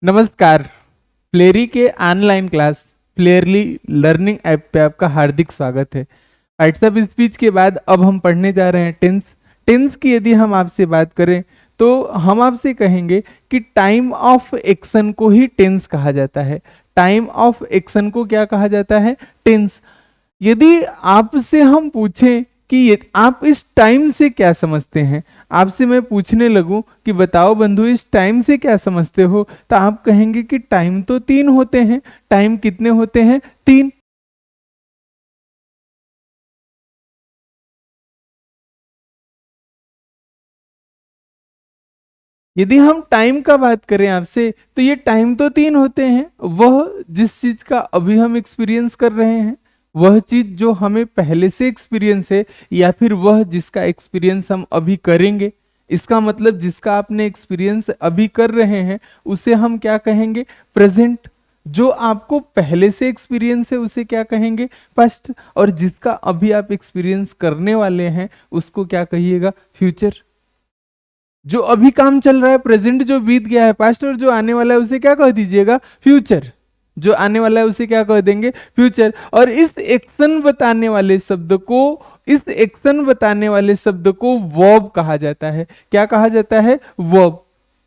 नमस्कार। फ्लेरी के online class फ्लेयरली learning app पे आपका हार्दिक स्वागत है। व्हाट्सएप स्पीच के बाद अब हम पढ़ने जा रहे हैं टेंस। टेंस की यदि हम आपसे बात करें तो हम आपसे कहेंगे कि टाइम ऑफ एक्शन को ही टेंस कहा जाता है। टाइम ऑफ एक्शन को क्या कहा जाता है? टेंस। यदि आपसे हम पूछें कि आप इस टाइम से क्या समझते हैं, आपसे मैं पूछने लगूं कि बताओ बंधु इस टाइम से क्या समझते हो, तो आप कहेंगे कि टाइम तो 3 होते हैं। टाइम कितने होते हैं? 3। यदि हम टाइम का बात करें आपसे तो ये टाइम तो 3 होते हैं। वह जिस चीज का अभी हम एक्सपीरियंस कर रहे हैं, वह चीज जो हमें पहले से एक्सपीरियंस है, या फिर वह जिसका एक्सपीरियंस हम अभी करेंगे। इसका मतलब जिसका आपने एक्सपीरियंस अभी कर रहे हैं उसे हम क्या कहेंगे? प्रेजेंट। जो आपको पहले से एक्सपीरियंस है उसे क्या कहेंगे? पास्ट। और जिसका अभी आप एक्सपीरियंस करने वाले हैं उसको क्या कहिएगा? फ्यूचर। जो अभी काम चल रहा है, प्रेजेंट जो बीत गया है, पास्ट, और जो आने वाला है उसे क्या कह दीजिएगा? फ्यूचर। जो आने वाला है उसे क्या कह देंगे? फ्यूचर। और इस एक्शन बताने वाले शब्द को वर्ब कहा जाता है। क्या कहा जाता है? वर्ब।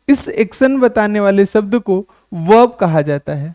इस एक्शन बताने वाले शब्द को वर्ब कहा जाता है।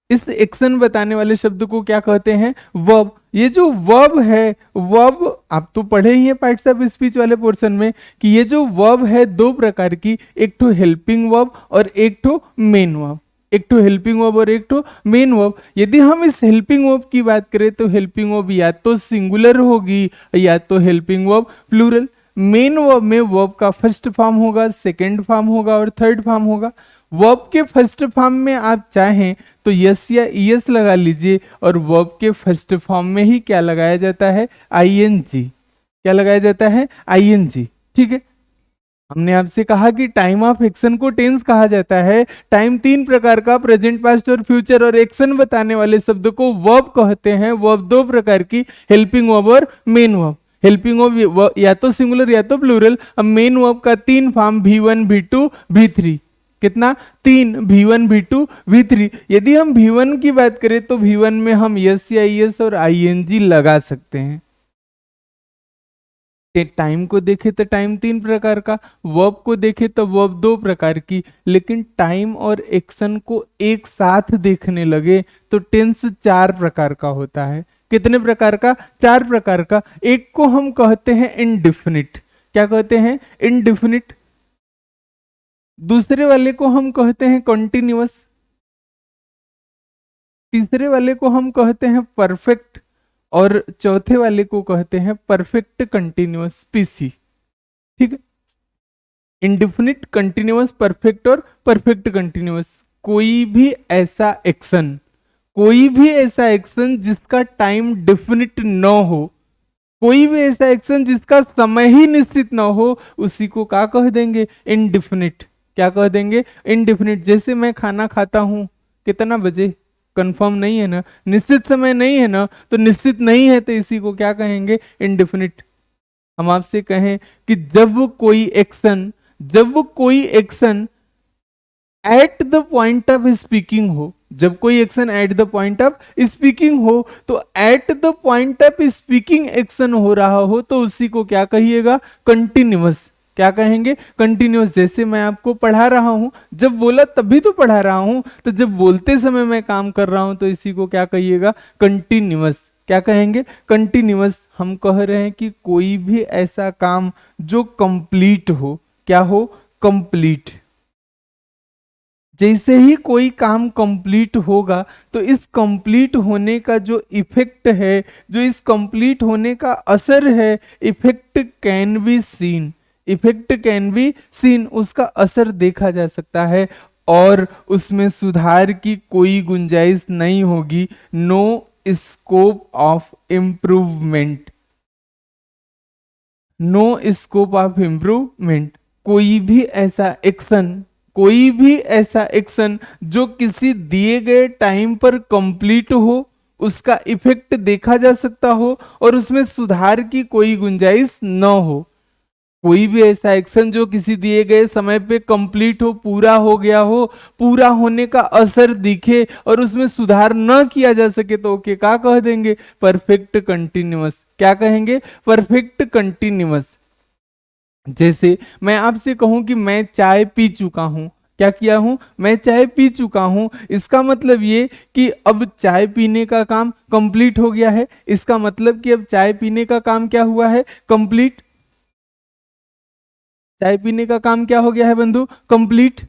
इस एक्शन बताने वाले शब्द को क्या कहते हैं? वर्ब। ये जो वर्ब है, वर्ब आप तो पढ़े ही हैं पार्ट्स ऑफ स्पीच वाले पोर्शन में कि ये जो वर्ब है दो प्रकार की, एक तो हेल्पिंग वर्ब और एक तो मेन वर्ब। एक तो हेल्पिंग वर्ब और एक तो मेन वर्ब। यदि हम इस हेल्पिंग वर्ब की बात करें तो हेल्पिंग वर्ब या तो सिंगुलर होगी या तो helping verb plural. Main verb में वर्ब का फर्स्ट फॉर्म होगा, सेकेंड फॉर्म होगा और थर्ड फॉर्म होगा। वर्ब के फर्स्ट फॉर्म में आप चाहें तो यस या ईएस लगा लीजिए, और वर्ब के फर्स्ट फॉर्म में ही क्या लगाया जाता है? आईएनजी। क्या लगाया जाता है? आईएनजी। ठीक है। हमने आपसे कहा कि टाइम ऑफ एक्शन को टेंस कहा जाता है। टाइम 3 प्रकार का, प्रेजेंट, पास्ट और फ्यूचर, और एक्शन बताने वाले शब्द को वर्ब कहते हैं। वर्ब 2 प्रकार की, हेल्पिंग वर्ब और मेन वर्ब। हेल्पिंग वर्ब या तो सिंगुलर या तो प्लूरल। अब मेन वर्ब का 3 फॉर्म, V1 V2 V3। कितना? 3। V1 V2 V3। यदि हम V1 की बात करें तो V1 में हम यस या ईएस और आईएनजी लगा सकते हैं। टाइम को देखे तो टाइम 3 प्रकार का, वर्ब को देखे तो वर्ब 2 प्रकार की। लेकिन टाइम और एक्शन को एक साथ देखने लगे तो टेंस 4 प्रकार का होता है। कितने प्रकार का? 4 प्रकार का। एक को हम कहते हैं इनडिफिनिट। क्या कहते हैं? इनडिफिनिट। दूसरे वाले को हम कहते हैं कॉन्टिन्यूअस। तीसरे वाले को हम कहते हैं परफेक्ट, और चौथे वाले को कहते हैं परफेक्ट कंटिन्यूअस, पीसी। ठीक है। इंडिफिनिट, कंटिन्यूअस, परफेक्ट और परफेक्ट कंटिन्यूअस। कोई भी ऐसा एक्शन जिसका टाइम डिफिनिट न हो, कोई भी ऐसा एक्शन जिसका समय ही निश्चित ना हो, उसी को क्या कह देंगे? इनडिफिनिट। क्या कह देंगे? इनडिफिनिट। जैसे मैं खाना खाता हूं, कितना बजे? कंफर्म नहीं है ना, निश्चित समय नहीं है ना, तो निश्चित नहीं है तो इसी को क्या कहेंगे? इनडिफिनिट। हम आपसे कहें कि जब कोई action at the point of speaking हो, जब कोई action at the point of speaking हो, तो eight the point of speaking action हो रहा हो तो उसी को क्या कहिएगा? कंटिन्यूअस। क्या कहेंगे? कंटिन्यूअस। जैसे मैं आपको पढ़ा रहा हूं, जब बोला तभी तो पढ़ा रहा हूं, तो जब बोलते समय मैं काम कर रहा हूं तो इसी को क्या कहिएगा? कंटिन्यूअस। क्या कहेंगे? कंटिन्यूअस। हम कह रहे हैं कि कोई भी ऐसा काम जो कंप्लीट हो, क्या हो? कंप्लीट। जैसे ही कोई काम कंप्लीट होगा तो इस कंप्लीट होने का जो इफेक्ट है, जो इस कंप्लीट होने का असर है, effect can be seen. Effect can be seen, उसका असर देखा जा सकता है और उसमें सुधार की कोई गुंजाइश नहीं होगी। No scope of improvement. No scope of improvement. कोई भी ऐसा एक्शन जो किसी दिए गए टाइम पर कंप्लीट हो, उसका इफेक्ट देखा जा सकता हो और उसमें सुधार की कोई गुंजाइश न हो। कोई भी ऐसा एक्शन जो किसी दिए गए समय पे कंप्लीट हो, पूरा हो गया हो, पूरा होने का असर दिखे और उसमें सुधार न किया जा सके तो ओके क्या कह देंगे? Perfect continuous. क्या कहेंगे? Perfect continuous. जैसे मैं आपसे कहूं कि मैं चाय पी चुका हूं, क्या किया हूं? मैं चाय पी चुका हूं, इसका मतलब ये कि अब चाय पीने का काम कंप्लीट हो गया है। इसका मतलब कि अब चाय पीने का काम क्या हुआ है? कंप्लीट। चाय पीने का काम क्या हो गया है बंधु? कंप्लीट।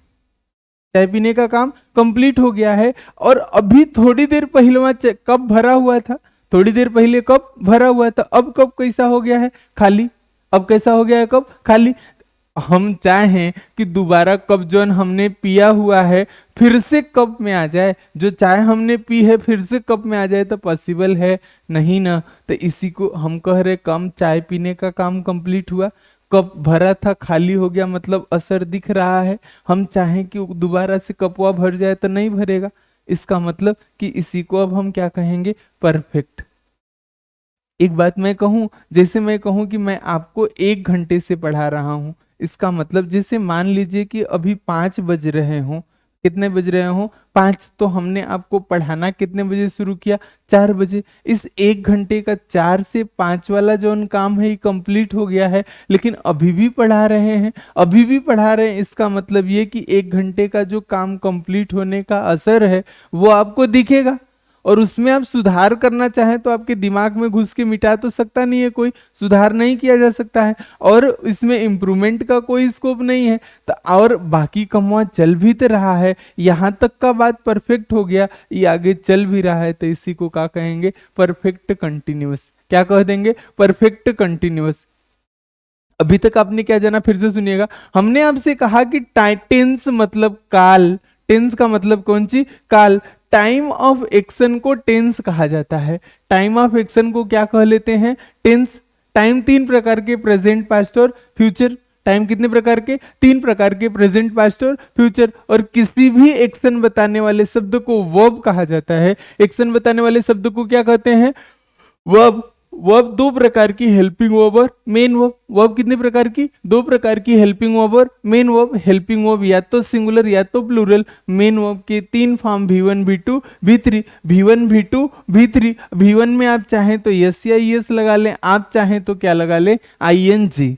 चाय पीने का काम कंप्लीट हो गया है। और अभी थोड़ी देर पहले वहां कप भरा हुआ था, थोड़ी देर पहले कप भरा हुआ था, अब कप कैसा हो गया है? खाली। अब कैसा हो गया है कप? खाली। हम चाहें कि दोबारा कप जो हमने पिया हुआ है फिर से कप में आ जाए, जो चाय हमने पी है फिर से कप में आ जाए, तो पॉसिबल है नहीं ना। तो इसी को हम कह रहे कम चाय पीने का काम कंप्लीट हुआ, कप भरा था खाली हो गया, मतलब असर दिख रहा है। हम चाहें कि दोबारा से कपवा भर जाए तो नहीं भरेगा। इसका मतलब कि इसी को अब हम क्या कहेंगे? परफेक्ट। एक बात मैं कहूं, जैसे मैं कहूं कि मैं आपको 1 घंटे से पढ़ा रहा हूं, इसका मतलब जैसे मान लीजिए कि अभी 5 बज रहे हों। कितने बज रहे हों? 5। तो हमने आपको पढ़ाना कितने बजे शुरू किया? 4 बजे। इस 1 घंटे का 4 से 5 वाला जो काम है ये कंप्लीट हो गया है, लेकिन अभी भी पढ़ा रहे हैं, अभी भी पढ़ा रहे हैं। इसका मतलब ये कि 1 घंटे का जो काम कंप्लीट होने का असर है वो आपको दिखेगा। और उसमें आप सुधार करना चाहें तो आपके दिमाग में घुस के मिटा तो सकता नहीं है, कोई सुधार नहीं किया जा सकता है, और इसमें इंप्रूवमेंट का कोई स्कोप नहीं है। तो और बाकी कमवा चल भी तो रहा है, यहां तक का बात परफेक्ट हो गया, ये आगे चल भी रहा है, तो इसी को क्या कहेंगे? Perfect continuous. क्या कह देंगे? Perfect continuous. अभी तक आपने क्या जाना? फिर से सुनिएगा। हमने आपसे कहा कि टेंस मतलब काल। टेंस का मतलब कौन सी? काल। टाइम ऑफ एक्शन को टेंस कहा जाता है। टाइम ऑफ एक्शन को क्या कह लेते हैं? टेंस। टाइम 3 प्रकार के, प्रेजेंट, पास्ट और फ्यूचर। टाइम कितने प्रकार के? 3 प्रकार के, प्रेजेंट, पास्ट और फ्यूचर। और किसी भी एक्शन बताने वाले शब्द को वर्ब कहा जाता है। एक्शन बताने वाले शब्द को क्या कहते हैं? वर्ब। वर्ब 2 प्रकार की, हेल्पिंग वर्ब और मेन वर्ब। वर्ब कितने प्रकार की? 2 प्रकार की, हेल्पिंग वर्ब और मेन वर्ब। हेल्पिंग वर्ब या तो सिंगुलर या तो प्लूरल। मेन वर्ब के 3 form, V1 V2 V3। V1 V2 V3। V1 में आप चाहें तो यस या यस लगा लें, आप चाहें तो क्या लगा लें? ING।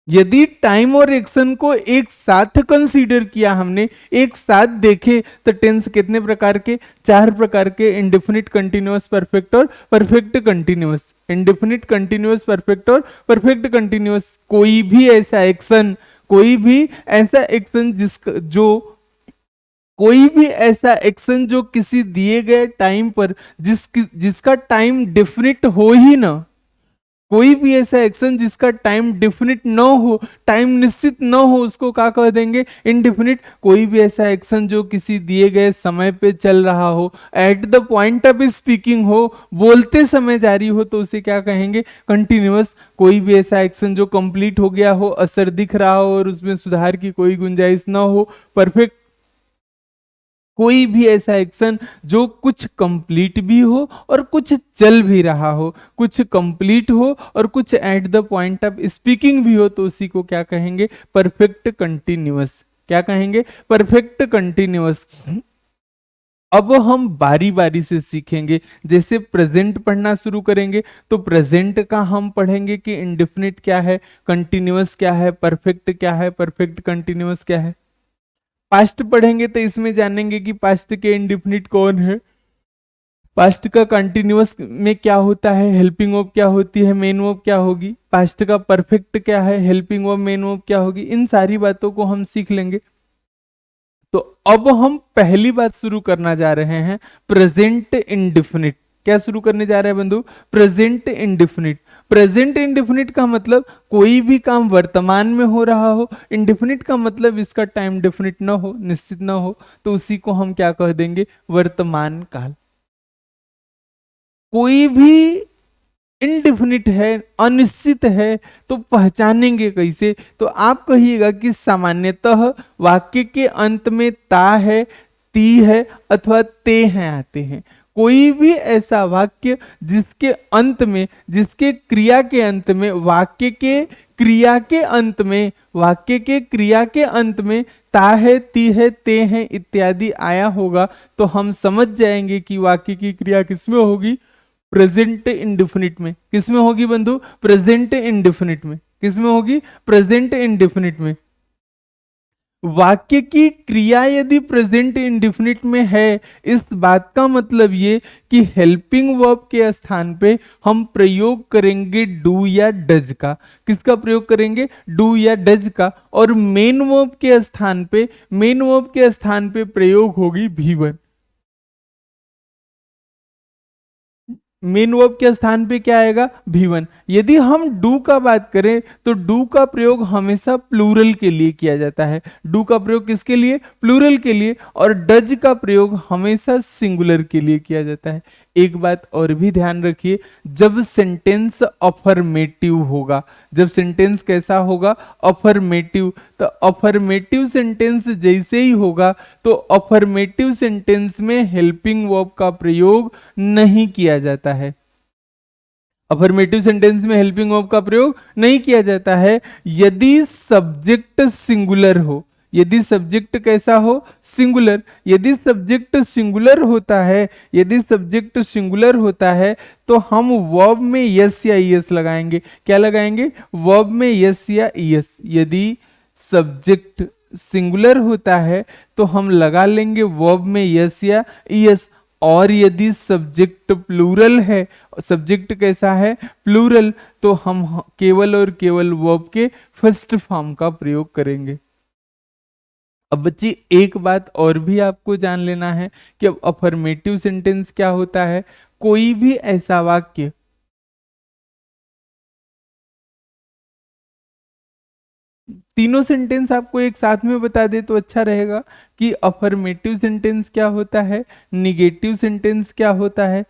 यदि टाइम और एक्शन को एक साथ कंसीडर किया, हमने एक साथ देखे, तो टेंस कितने प्रकार के? 4 प्रकार के, इंडेफिनिट, कंटिन्यूअस, परफेक्ट और perfect continuous. Indefinite, continuous, perfect और परफेक्ट कंटिन्यूअस। कोई भी ऐसा एक्शन, कोई भी ऐसा एक्शन जो किसी दिए गए टाइम पर जिसका टाइम डेफिनिट हो ही ना, कोई भी ऐसा एक्शन जिसका टाइम डिफिनिट न हो, टाइम निश्चित न हो, उसको क्या कह देंगे? इनडिफिनिट। कोई भी ऐसा एक्शन जो किसी दिए गए समय पे चल रहा हो, eight the point of speaking हो, बोलते समय जारी हो, तो उसे क्या कहेंगे? कंटिन्यूअस। कोई भी ऐसा एक्शन जो कंप्लीट हो गया हो, असर दिख रहा हो और उसमें सुधार की कोई गुंजाइश न हो, परफेक्ट। कोई भी ऐसा एक्शन जो कुछ कंप्लीट भी हो और कुछ चल भी रहा हो, कुछ कंप्लीट हो और कुछ eight the point of speaking भी हो, तो उसी को क्या कहेंगे? Perfect continuous. क्या कहेंगे? Perfect continuous. अब हम बारी बारी से सीखेंगे। जैसे प्रेजेंट पढ़ना शुरू करेंगे तो प्रेजेंट का हम पढ़ेंगे कि इंडेफिनिट क्या है, कंटिन्यूअस क्या है, परफेक्ट क्या है, परफेक्ट कंटिन्यूअस क्या है। पास्ट पढ़ेंगे तो इसमें जानेंगे कि पास्ट के इंडेफिनिट कौन है, पास्ट का कंटिन्यूअस में क्या होता है, हेल्पिंग वर्ब क्या होती है, मेन वर्ब क्या होगी, पास्ट का परफेक्ट क्या है, हेल्पिंग वर्ब, मेन वर्ब क्या होगी। इन सारी बातों को हम सीख लेंगे। तो अब हम पहली बात शुरू करना जा रहे हैं, प्रेजेंट इंडेफिनिट। क्या शुरू करने जा रहे हैं बंधु? Present indefinite. प्रेजेंट इंडेफिनिट का मतलब कोई भी काम वर्तमान में हो रहा हो। इंडेफिनिट का मतलब इसका टाइम डेफिनिट ना हो, निश्चित ना हो, तो उसी को हम क्या कह देंगे? वर्तमान काल। कोई भी इनडिफिनिट है, अनिश्चित है, तो पहचानेंगे कैसे? तो आप कहिएगा कि सामान्यतः वाक्य के अंत में ता है, ती है अथवा ते हैं आते हैं। कोई भी ऐसा वाक्य जिसके अंत में, जिसके क्रिया के अंत में वाक्य के क्रिया के अंत में, वाक्य के क्रिया के अंत में ता है, ती है, ते हैं इत्यादि आया होगा तो हम समझ जाएंगे कि वाक्य की क्रिया किसमें होगी, प्रेजेंट इंडेफिनिट में। किसमें होगी बंधु, प्रेजेंट इंडेफिनिट में। किसमें होगी, प्रेजेंट इंडेफिनिट में। वाक्य की क्रिया यदि प्रेजेंट इंडेफिनिट में है, इस बात का मतलब ये कि हेल्पिंग वर्ब के स्थान पे हम प्रयोग करेंगे डू या डज का। किसका प्रयोग करेंगे, डू या डज का। और मेन वर्ब के स्थान पे, मेन वर्ब के स्थान पे प्रयोग होगी V1। मेन वर्ब के स्थान पे क्या आएगा, V1। यदि हम डू का बात करें तो डू का प्रयोग हमेशा प्लूरल के लिए किया जाता है। डू का प्रयोग किसके लिए, प्लूरल के लिए। और डज का प्रयोग हमेशा सिंगुलर के लिए किया जाता है। एक बात और भी ध्यान रखिए, जब सेंटेंस अफर्मेटिव होगा, जब सेंटेंस कैसा होगा, अफर्मेटिव, तो अफर्मेटिव सेंटेंस जैसे ही होगा तो अफर्मेटिव सेंटेंस में हेल्पिंग वर्ब का प्रयोग नहीं किया जाता है। अफर्मेटिव सेंटेंस में हेल्पिंग वर्ब का प्रयोग नहीं किया जाता है यदि सब्जेक्ट सिंगुलर हो। यदि सब्जेक्ट कैसा हो, सिंगुलर। यदि सब्जेक्ट सिंगुलर होता है, यदि सब्जेक्ट सिंगुलर होता है तो हम वर्ब में यस या ईएस लगाएंगे। क्या लगाएंगे, वर्ब में यस या ईएस। यदि सब्जेक्ट सिंगुलर होता है तो हम लगा लेंगे वर्ब में यस या ईएस। और यदि सब्जेक्ट प्लूरल है, सब्जेक्ट कैसा है, प्लूरल, तो हम केवल और केवल वर्ब के फर्स्ट फॉर्म का प्रयोग करेंगे। अब बच्ची एक बात और भी आपको जान लेना है कि अब अफर्मेटिव सेंटेंस क्या होता है। कोई भी ऐसा वाक्य, तीनों सेंटेंस आपको एक साथ में बता दे तो अच्छा रहेगा कि अफर्मेटिव सेंटेंस क्या होता है, निगेटिव सेंटेंस क्या होता है,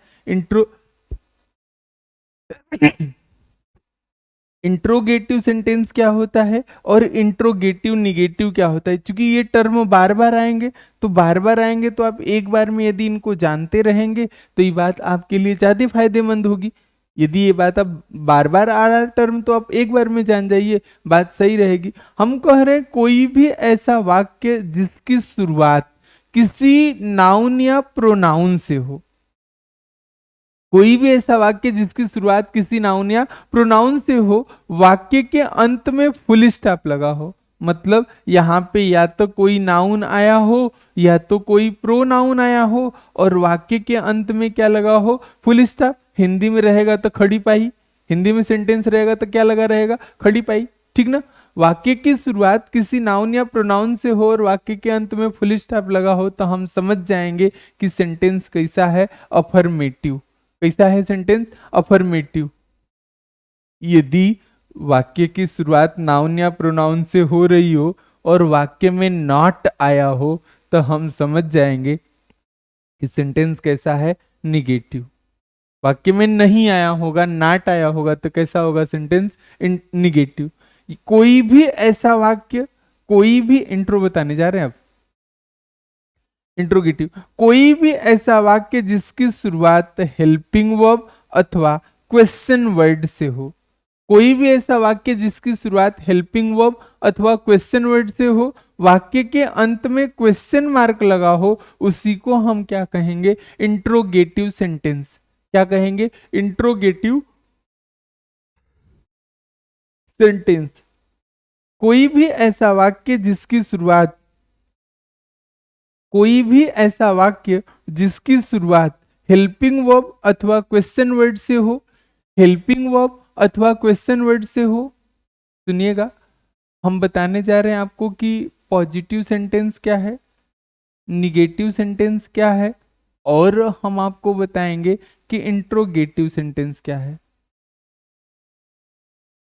इंट्रोगेटिव सेंटेंस क्या होता है और इंट्रोगेटिव निगेटिव क्या होता है। क्योंकि ये टर्म बार बार आएंगे, तो बार बार आएंगे तो आप एक बार में यदि इनको जानते रहेंगे तो ये बात आपके लिए ज्यादा फायदेमंद होगी। यदि ये बात अब बार बार आ रहा टर्म तो आप एक बार में जान जाइए, बात सही रहेगी। हम कह रहे हैं कोई भी ऐसा वाक्य जिसकी शुरुआत किसी नाउन या प्रोनाउन से हो। कोई भी ऐसा वाक्य जिसकी शुरुआत किसी नाउन या प्रोनाउन से हो, वाक्य के अंत में फुल स्टॉप लगा हो। मतलब यहाँ पे या तो कोई नाउन आया हो या तो कोई प्रोनाउन आया हो और वाक्य के अंत में क्या लगा हो, फुल स्टॉप। हिंदी में रहेगा तो खड़ी पाई, हिंदी में सेंटेंस रहेगा तो क्या लगा रहेगा, खड़ी पाई, ठीक ना। वाक्य की शुरुआत किसी नाउन या प्रोनाउन से हो और वाक्य के अंत में फुल स्टॉप लगा हो तो हम समझ जाएंगे कि सेंटेंस कैसा है, अफर्मेटिव। कैसा है सेंटेंस, अफर्मेटिव। यदि वाक्य की शुरुआत नाउन या प्रोनाउन से हो रही हो और वाक्य में नॉट आया हो तो हम समझ जाएंगे कि सेंटेंस कैसा है, निगेटिव। वाक्य में नहीं आया होगा, नॉट आया होगा तो कैसा होगा सेंटेंस, निगेटिव। कोई भी ऐसा वाक्य, कोई भी, इंट्रो बताने जा रहे हैं आप, इंट्रोगेटिव, कोई भी ऐसा वाक्य जिसकी शुरुआत हेल्पिंग वर्ब अथवा क्वेश्चन वर्ड से हो। कोई भी ऐसा वाक्य जिसकी शुरुआत हेल्पिंग वर्ब अथवा क्वेश्चन वर्ड से हो, वाक्य के अंत में क्वेश्चन मार्क लगा हो, उसी को हम क्या कहेंगे, इंट्रोगेटिव सेंटेंस। क्या कहेंगे, इंट्रोगेटिव सेंटेंस। कोई भी ऐसा वाक्य जिसकी शुरुआत, कोई भी ऐसा वाक्य जिसकी शुरुआत हेल्पिंग वर्ब अथवा क्वेश्चन वर्ड से हो, हेल्पिंग वर्ब अथवा क्वेश्चन वर्ड से हो। सुनिएगा, हम बताने जा रहे हैं आपको कि पॉजिटिव सेंटेंस क्या है, निगेटिव सेंटेंस क्या है, और हम आपको बताएंगे कि इंट्रोगेटिव सेंटेंस क्या है।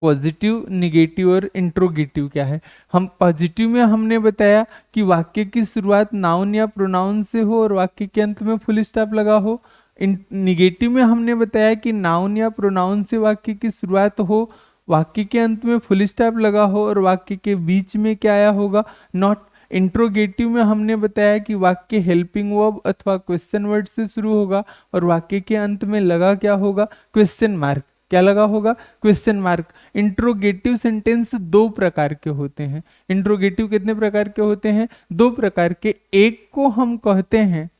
पॉजिटिव, निगेटिव और इंट्रोगेटिव क्या है। हम पॉजिटिव में हमने बताया कि वाक्य की शुरुआत नाउन या प्रोनाउन से हो और वाक्य के अंत में फुल स्टॉप लगा हो। निगेटिव में हमने बताया कि नाउन या प्रोनाउन से वाक्य की शुरुआत हो, वाक्य के अंत में फुल स्टॉप लगा हो और वाक्य के बीच में क्या आया होगा, नॉट। इंट्रोगेटिव में हमने बताया कि वाक्य हेल्पिंग वर्ब अथवा क्वेश्चन वर्ड से शुरू होगा और वाक्य के अंत में लगा क्या होगा, क्वेश्चन मार्क। क्या लगा होगा, क्वेश्चन मार्क। इंट्रोगेटिव सेंटेंस दो प्रकार के होते हैं। इंट्रोगेटिव कितने प्रकार के होते हैं, दो प्रकार के। एक को हम कहते हैं,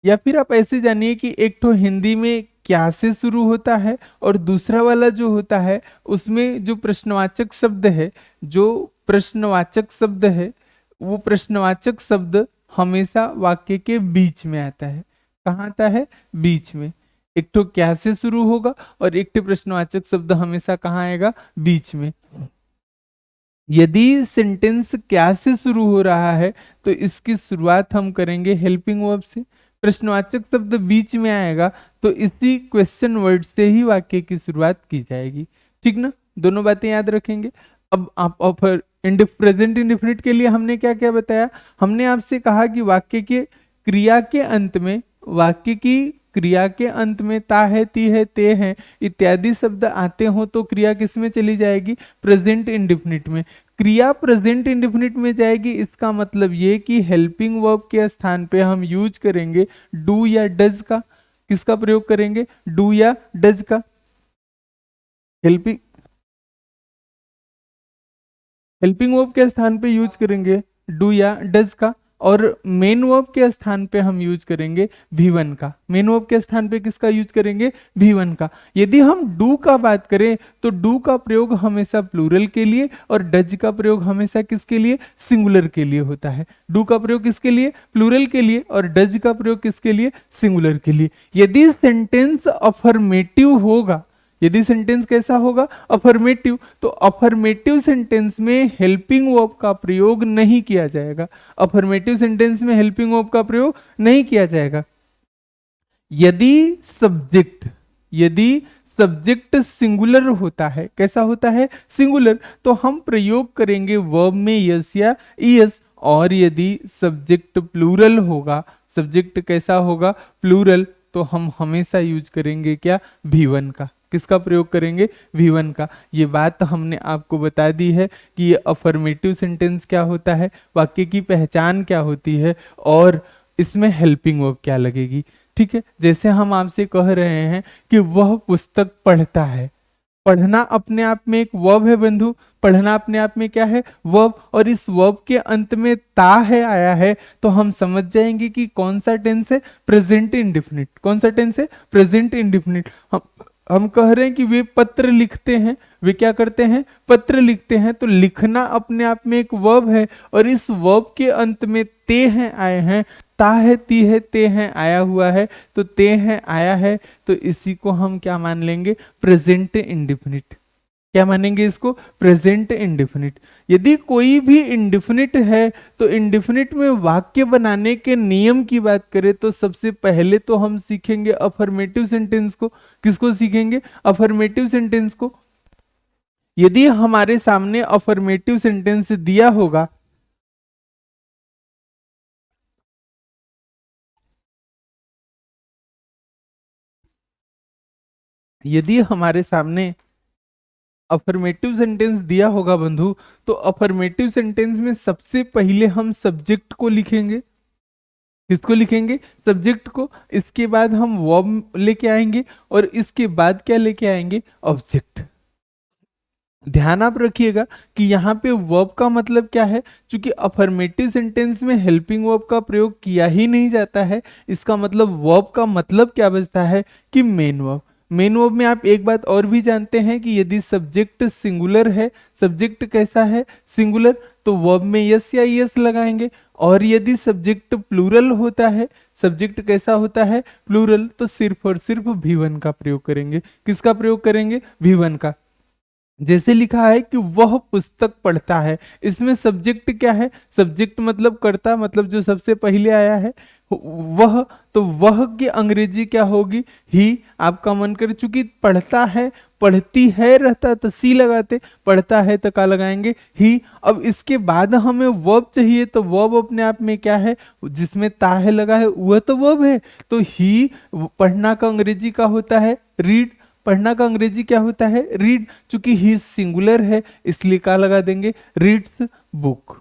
या फिर आप ऐसे जानिए कि एक तो हिंदी में क्या से शुरू होता है, और दूसरा वाला जो होता है उसमें जो प्रश्नवाचक शब्द है, जो प्रश्नवाचक शब्द है, वो प्रश्नवाचक शब्द हमेशा वाक्य के बीच में आता है। कहाँ आता है, बीच में। एक तो क्या से शुरू होगा और एक तो प्रश्नवाचक शब्द हमेशा कहाँ आएगा, बीच में। यदि सेंटेंस क्या से शुरू हो रहा है तो इसकी शुरुआत हम करेंगे हेल्पिंग वर्ब से। प्रश्नवाचक शब्द बीच में आएगा तो इसी क्वेश्चन वर्ड से ही वाक्य की शुरुआत की जाएगी। ठीक ना, दोनों बातें याद रखेंगे। अब आप प्रेजेंट इंडेफिनिट के लिए हमने क्या क्या बताया, हमने आपसे कहा कि वाक्य के क्रिया के अंत में, वाक्य की क्रिया के अंत में ता है, ती है, ते है इत्यादि शब्द आते हो तो क्रिया किस में चली जाएगी, प्रेजेंट इंडेफिनिट में। क्रिया प्रेजेंट इंडेफिनिट में जाएगी, इसका मतलब ये कि हेल्पिंग वर्ब के स्थान पे हम यूज करेंगे डू या डज का। किसका प्रयोग करेंगे, डू या डज का। हेल्पिंग वर्ब के स्थान पे यूज करेंगे डू या डज का, और मेन वर्ब के स्थान पे हम यूज करेंगे भी1 का। मेन वर्ब के स्थान पे किसका यूज करेंगे, भी1 का। यदि हम डू का बात करें तो डू का प्रयोग हमेशा प्लूरल के लिए और डज का प्रयोग हमेशा किसके लिए, सिंगुलर के लिए होता है। डू का प्रयोग किसके लिए, प्लूरल के लिए, और डज का प्रयोग किसके लिए, सिंगुलर के लिए। यदि सेंटेंस अफर्मेटिव होगा, यदि सेंटेंस कैसा होगा, अफर्मेटिव, तो अफर्मेटिव सेंटेंस में हेल्पिंग वर्ब का प्रयोग नहीं किया जाएगा। अफर्मेटिव सेंटेंस में हेल्पिंग वर्ब का प्रयोग नहीं किया जाएगा। यदि सब्जेक्ट सिंगुलर होता है, कैसा होता है, सिंगुलर, तो हम प्रयोग करेंगे वर्ब में यस या ईएस। और यदि सब्जेक्ट प्लूरल होगा, सब्जेक्ट कैसा होगा, प्लूरल, तो हम हमेशा यूज करेंगे क्या, भी1 का। किसका प्रयोग करेंगे, भी1 का। ये बात हमने आपको बता दी है कि ये अफर्मेटिव सेंटेंस क्या होता है, वाक्य की पहचान क्या होती है, और इसमें हेल्पिंग वर्ब क्या लगेगी। ठीक है, जैसे हम आपसे कह रहे हैं कि वह पुस्तक पढ़ता है। पढ़ना अपने आप में एक वर्ब है बंधु, पढ़ना अपने आप में क्या है, वर्ब, और इस वर्ब के अंत में ता है आया है, तो हम समझ जाएंगे कि कौन सा टेंस है, प्रेजेंट इंडेफिनिट। कौन सा टेंस है, प्रेजेंट इंडेफिनिट। हम कह रहे हैं कि वे पत्र लिखते हैं, वे क्या करते हैं, पत्र लिखते हैं, तो लिखना अपने आप में एक वर्ब है, और इस वर्ब के अंत में ते हैं आए हैं, ता है, ती है, ते हैं आया हुआ है, तो ते हैं आया है, तो इसी को हम क्या मान लेंगे, प्रेजेंट इंडेफिनिट। क्या मानेंगे इसको, प्रेजेंट इंडेफिनिट। यदि कोई भी इंडेफिनिट है तो इंडेफिनिट में वाक्य बनाने के नियम की बात करें तो सबसे पहले तो हम सीखेंगे अफर्मेटिव सेंटेंस को। किसको सीखेंगे, अफर्मेटिव सेंटेंस को। यदि हमारे सामने अफर्मेटिव सेंटेंस दिया होगा, यदि हमारे सामने अफर्मेटिव सेंटेंस दिया होगा बंधु, तो अफर्मेटिव सेंटेंस में सबसे पहले हम सब्जेक्ट को लिखेंगे। किसको लिखेंगे, सब्जेक्ट को। इसके बाद हम वर्ब लेके आएंगे, और इसके बाद क्या लेके आएंगे, ऑब्जेक्ट। ध्यान आप रखिएगा कि यहाँ पे वर्ब का मतलब क्या है, क्योंकि अफर्मेटिव सेंटेंस में हेल्पिंग वर्ब का प्रयोग किया ही नहीं जाता है, इसका मतलब वर्ब का मतलब क्या बचता है कि मेन वर्ब। मेन वर्ब में आप एक बात और भी जानते हैं कि यदि सब्जेक्ट सिंगुलर है, सब्जेक्ट कैसा है, सिंगुलर, तो वर्ब में यस या यस लगाएंगे। और यदि सब्जेक्ट प्लूरल होता है, सब्जेक्ट कैसा होता है, प्लूरल, तो सिर्फ और सिर्फ भी1 का प्रयोग करेंगे। किसका प्रयोग करेंगे, भी1 का। जैसे लिखा है कि वह पुस्तक पढ़ता है, इसमें सब्जेक्ट क्या है, सब्जेक्ट मतलब कर्ता, मतलब जो सबसे पहले आया है वह, तो वह की अंग्रेजी क्या होगी, ही। आपका मन करे, चूंकि पढ़ता है, पढ़ती है रहता तो सी लगाते, पढ़ता है तो क्या लगाएंगे, ही। अब इसके बाद हमें वर्ब चाहिए, तो वर्ब अपने आप में क्या है, जिसमें ता है लगा है वह तो वर्ब है, तो ही। पढ़ना का अंग्रेजी का होता है रीड, पढ़ना का अंग्रेजी क्या होता है, रीड। चूंकि ही सिंगुलर है इसलिए क्या लगा देंगे, रीड्स बुक।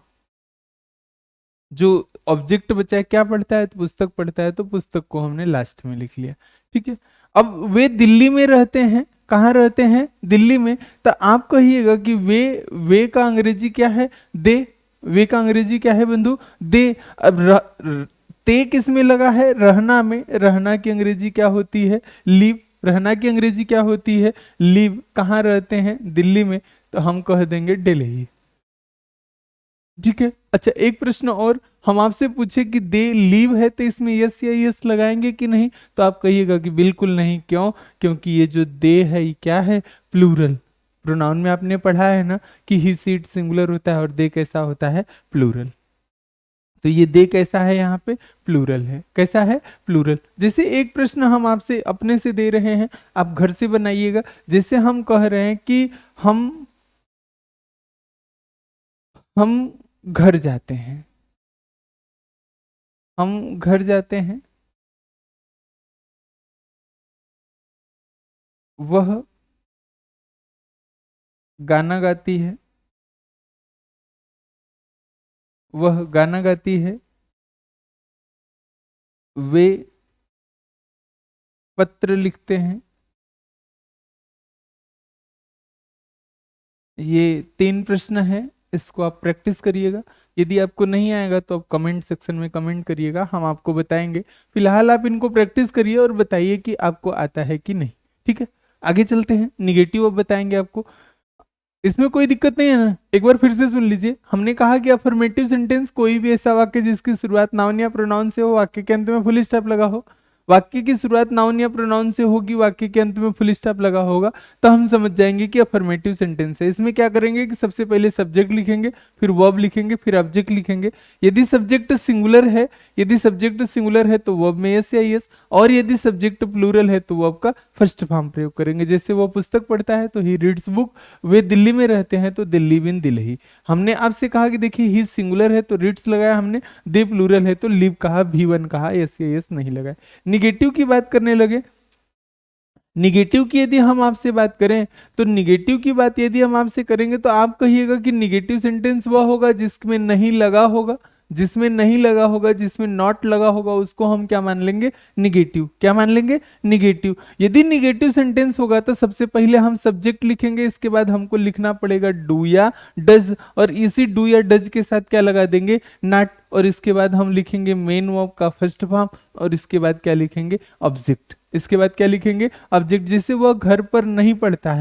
जो ऑब्जेक्ट बचा है क्या पढ़ता है, तो पुस्तक पढ़ता है, तो पुस्तक को हमने लास्ट में लिख लिया। ठीक है, अब वे दिल्ली में रहते हैं, कहाँ रहते हैं? दिल्ली में। तो आप कहिएगा कि वे का अंग्रेजी क्या है? दे। वे का अंग्रेजी क्या है बंधु? दे। अब ते किस में लगा है? रहना में। रहना की अंग्रेजी क्या होती है? लिव। रहना की अंग्रेजी क्या होती है? लिव। कहाँ रहते हैं? दिल्ली में। तो हम कह देंगे दिल्ली। ठीक है। अच्छा, एक प्रश्न और हम आपसे पूछे कि दे लीव है तो इसमें यस या यस लगाएंगे कि नहीं? तो आप कहिएगा कि बिल्कुल नहीं। क्यों? क्योंकि ये जो दे है ये क्या है? प्लूरल। प्रोनाउन में आपने पढ़ा है ना कि ही सीट सिंगुलर होता है और दे कैसा होता है? प्लूरल। तो ये दे कैसा है? यहाँ पे प्लूरल है। कैसा है? प्लूरल। जैसे एक प्रश्न हम आपसे अपने से दे रहे हैं, आप घर से बनाइएगा। जैसे हम कह रहे हैं कि हम घर जाते हैं। हम घर जाते हैं। वह गाना गाती है। वह गाना गाती है। वे पत्र लिखते हैं। ये 3 प्रश्न है। इसको आप प्रैक्टिस करिएगा। यदि आपको नहीं आएगा तो आप कमेंट सेक्शन में कमेंट करिएगा, हम आपको बताएंगे। फिलहाल आप इनको प्रैक्टिस करिए और बताइए कि आपको आता है कि नहीं। ठीक है, आगे चलते हैं। निगेटिव अब बताएंगे आपको। इसमें कोई दिक्कत नहीं है ना? एक बार फिर से सुन लीजिए। हमने कहा कि अफर्मेटिव सेंटेंस कोई भी ऐसा वाक्य जिसकी शुरुआत नाउन या प्रोनाउन से हो, वाक्य के अंत में फुल स्टॉप लगा हो। वाक्य की शुरुआत नाउन या प्रोनाउन से होगी, वाक्य के अंत में फुल स्टॉप लगा होगा, तो हम समझ जाएंगे कि अफर्मेटिव सेंटेंस है। इसमें क्या करेंगे कि सबसे पहले सब्जेक्ट लिखेंगे, फिर वर्ब लिखेंगे, फिर ऑब्जेक्ट लिखेंगे। यदि सब्जेक्ट सिंगुलर है, तो वर्ब में यस या यस, और यदि सब्जेक्ट प्लूरल है तो वर्ब का फर्स्ट फॉर्म प्रयोग करेंगे। जैसे वो पुस्तक पढ़ता है तो ही रीड्स बुक, वे दिल्ली में रहते हैं तो दे लिव इन दिल्ली। हमने आपसे कहा कि देखिए ही सिंगुलर है तो रीड्स लगाया हमने, दे प्लूरल है तो लिव कहा, V1 कहा, यस या यस नहीं लगाया। निगेटिव की बात करने लगे। निगेटिव की यदि हम आपसे बात करें तो निगेटिव की बात यदि हम आपसे करेंगे तो आप कहिएगा कि निगेटिव सेंटेंस वह होगा जिसमें नहीं लगा होगा। जिसमें नॉट लगा होगा उसको हम क्या मान लेंगे? निगेटिव। क्या मान लेंगे? निगेटिव। यदि निगेटिव सेंटेंस होगा तो सबसे पहले हम सब्जेक्ट लिखेंगे, इसके बाद हमको लिखना पड़ेगा डू या डज, और इसी डू या डज के साथ क्या लगा देंगे? नॉट, और इसके बाद हम लिखेंगे मेन वर्ब का फर्स्ट फॉर्म, और इसके बाद क्या लिखेंगे? ऑब्जेक्ट। इसके बाद क्या लिखेंगे? ऑब्जेक्ट। जैसे वह घर पर नहीं पढ़ता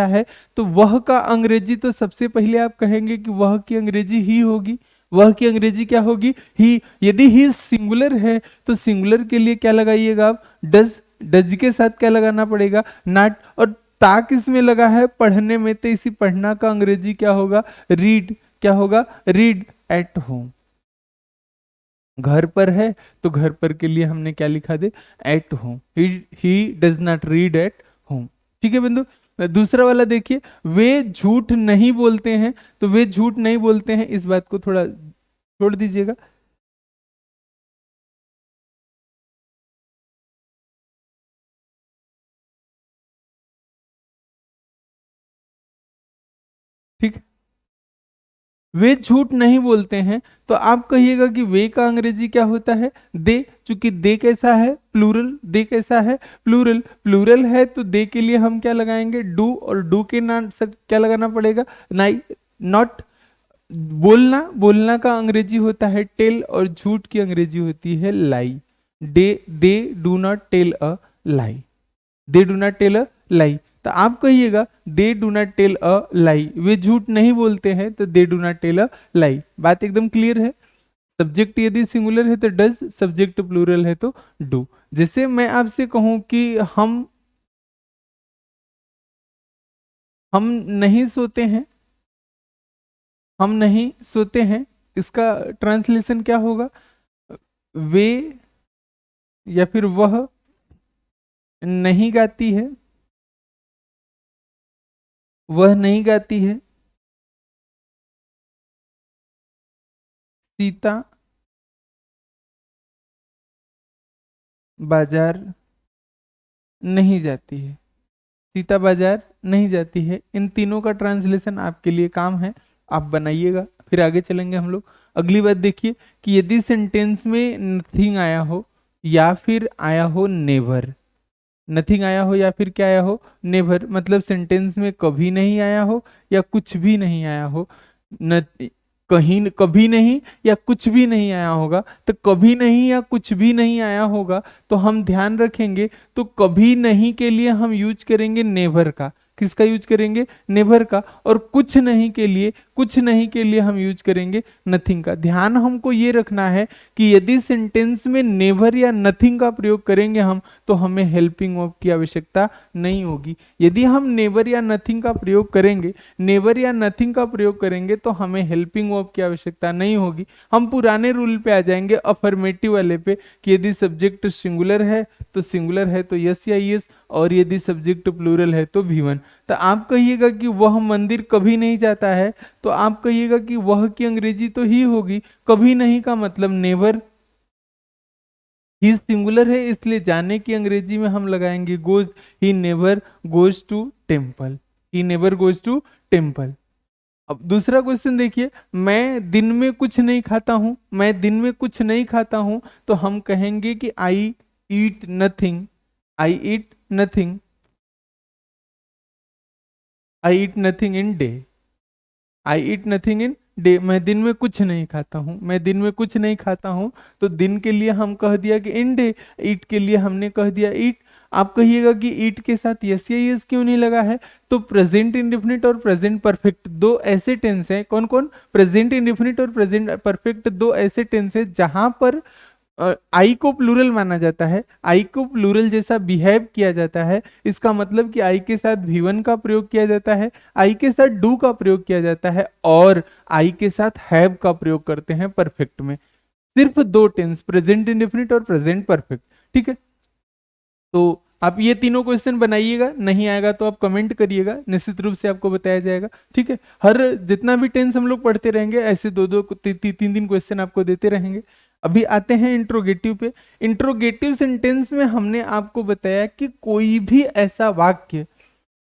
है, तो वह का अंग्रेजी तो सबसे पहले आप कहेंगे कि वह की अंग्रेजी ही होगी। वह की अंग्रेजी क्या होगी? ही। यदि ही सिंगुलर है तो सिंगुलर के लिए क्या लगाइएगा आप? डज। डज के साथ क्या लगाना पड़ेगा? नॉट। और ता किसमें लगा है? पढ़ने में, तो इसी पढ़ना का अंग्रेजी क्या होगा? रीड। क्या होगा? रीड। At home. घर पर है तो घर पर के लिए हमने क्या लिखा दे? At home. He does not read at home. ठीक है बंधु। दूसरा वाला देखिए, वे झूठ नहीं बोलते हैं। तो वे झूठ नहीं बोलते हैं, इस बात को थोड़ा छोड़ दीजिएगा। ठीक। वे झूठ नहीं बोलते हैं, तो आप कहिएगा कि वे का अंग्रेजी क्या होता है? दे। चूंकि दे कैसा है? प्लूरल। दे कैसा है? प्लूरल। प्लूरल है तो दे के लिए हम क्या लगाएंगे? डू, और डू के नाम से क्या लगाना पड़ेगा? नाई। नॉट। बोलना का अंग्रेजी होता है टेल, और झूठ की अंग्रेजी होती है lie. They do not tell a lie. They do not tell a lie. तो आप कहिएगा they do not tell a lie. वे झूठ नहीं बोलते हैं तो they do not tell a lie. बात एकदम क्लियर है। सब्जेक्ट यदि सिंगुलर है तो डज, सब्जेक्ट प्लूरल है तो डू। जैसे मैं आपसे कहूं कि हम नहीं सोते हैं। हम नहीं सोते हैं, इसका ट्रांसलेशन क्या होगा? वे, या फिर वह नहीं गाती है। वह नहीं गाती है। सीता बाजार नहीं जाती है। सीता बाजार नहीं जाती है। इन तीनों का ट्रांसलेशन आपके लिए काम है, आप बनाइएगा। फिर आगे चलेंगे हम लोग। अगली बात देखिए कि यदि सेंटेंस में नथिंग आया हो, या फिर आया हो नेवर, नथिंग आया हो या फिर क्या आया हो, नेवर, मतलब सेंटेंस में कभी नहीं आया हो या कुछ भी नहीं आया हो। न, कहीं कभी नहीं या कुछ भी नहीं आया होगा, तो कभी नहीं या कुछ भी नहीं आया होगा तो हम ध्यान रखेंगे, तो कभी नहीं के लिए हम यूज करेंगे नेवर का। किसका यूज करेंगे, नेवर का। और कुछ नहीं के लिए, कुछ नहीं के लिए हम यूज करेंगे नथिंग का। ध्यान हमको ये रखना है कि यदि सेंटेंस में नेवर या नथिंग का प्रयोग करेंगे हम, तो हमें हेल्पिंग वर्ब की आवश्यकता नहीं होगी। यदि हम नेवर या नथिंग का प्रयोग करेंगे, नेवर या नथिंग का प्रयोग करेंगे, तो हमें हेल्पिंग वर्ब की आवश्यकता नहीं होगी। हम पुराने रूल पे आ जाएंगे, अफर्मेटिव वाले पे, कि यदि सब्जेक्ट सिंगुलर है तो सिंगुलर है तो यस या यस, और यदि सब्जेक्ट प्लूरल है तो भी वन। तो आप कहिएगा कि वह मंदिर कभी नहीं जाता है, तो आप कहिएगा कि वह की अंग्रेजी तो ही होगी, कभी नहीं का मतलब नेवर। ही सिंगुलर है इसलिए जाने की अंग्रेजी में हम लगाएंगे goes. He never goes to temple, he never goes to temple. अब दूसरा क्वेश्चन देखिए, मैं दिन में कुछ नहीं खाता हूं, मैं दिन में कुछ नहीं खाता हूं, तो हम कहेंगे कि I eat nothing, I eat nothing, I eat nothing in day, I eat nothing in day. मैं दिन में कुछ नहीं खाता हूं, मैं दिन में कुछ नहीं खाता हूं, तो दिन के लिए हम कह दिया कि इन डे, ईट के लिए हमने कह दिया ईट। आप कहिएगा कि ईट के साथ यस या यस क्यों नहीं लगा है, तो प्रेजेंट इंडेफिनिट और प्रेजेंट परफेक्ट दो ऐसे टेंस हैं, कौन कौन, प्रेजेंट इंडेफिनिट और प्रेजेंट परफेक्ट दो ऐसे टेंस है जहां पर आई को प्लूरल माना जाता है, आई को प्लूरल जैसा बिहेव किया जाता है। इसका मतलब कि आई के साथ भी1 का प्रयोग किया जाता है, आई के साथ डू का प्रयोग किया जाता है, और आई के साथ हैव का प्रयोग करते हैं परफेक्ट में। सिर्फ दो टेंस, प्रेजेंट इंडेफिनिट और प्रेजेंट परफेक्ट। ठीक है, तो आप ये तीनों क्वेश्चन बनाइएगा, नहीं आएगा तो आप कमेंट करिएगा, निश्चित रूप से आपको बताया जाएगा। ठीक है, हर जितना भी टेंस हम लोग पढ़ते रहेंगे, ऐसे दो दो तीन तीन क्वेश्चन आपको देते रहेंगे। अभी आते हैं इंट्रोगेटिव पे। इंट्रोगेटिव सेंटेंस में हमने आपको बताया कि कोई भी ऐसा वाक्य,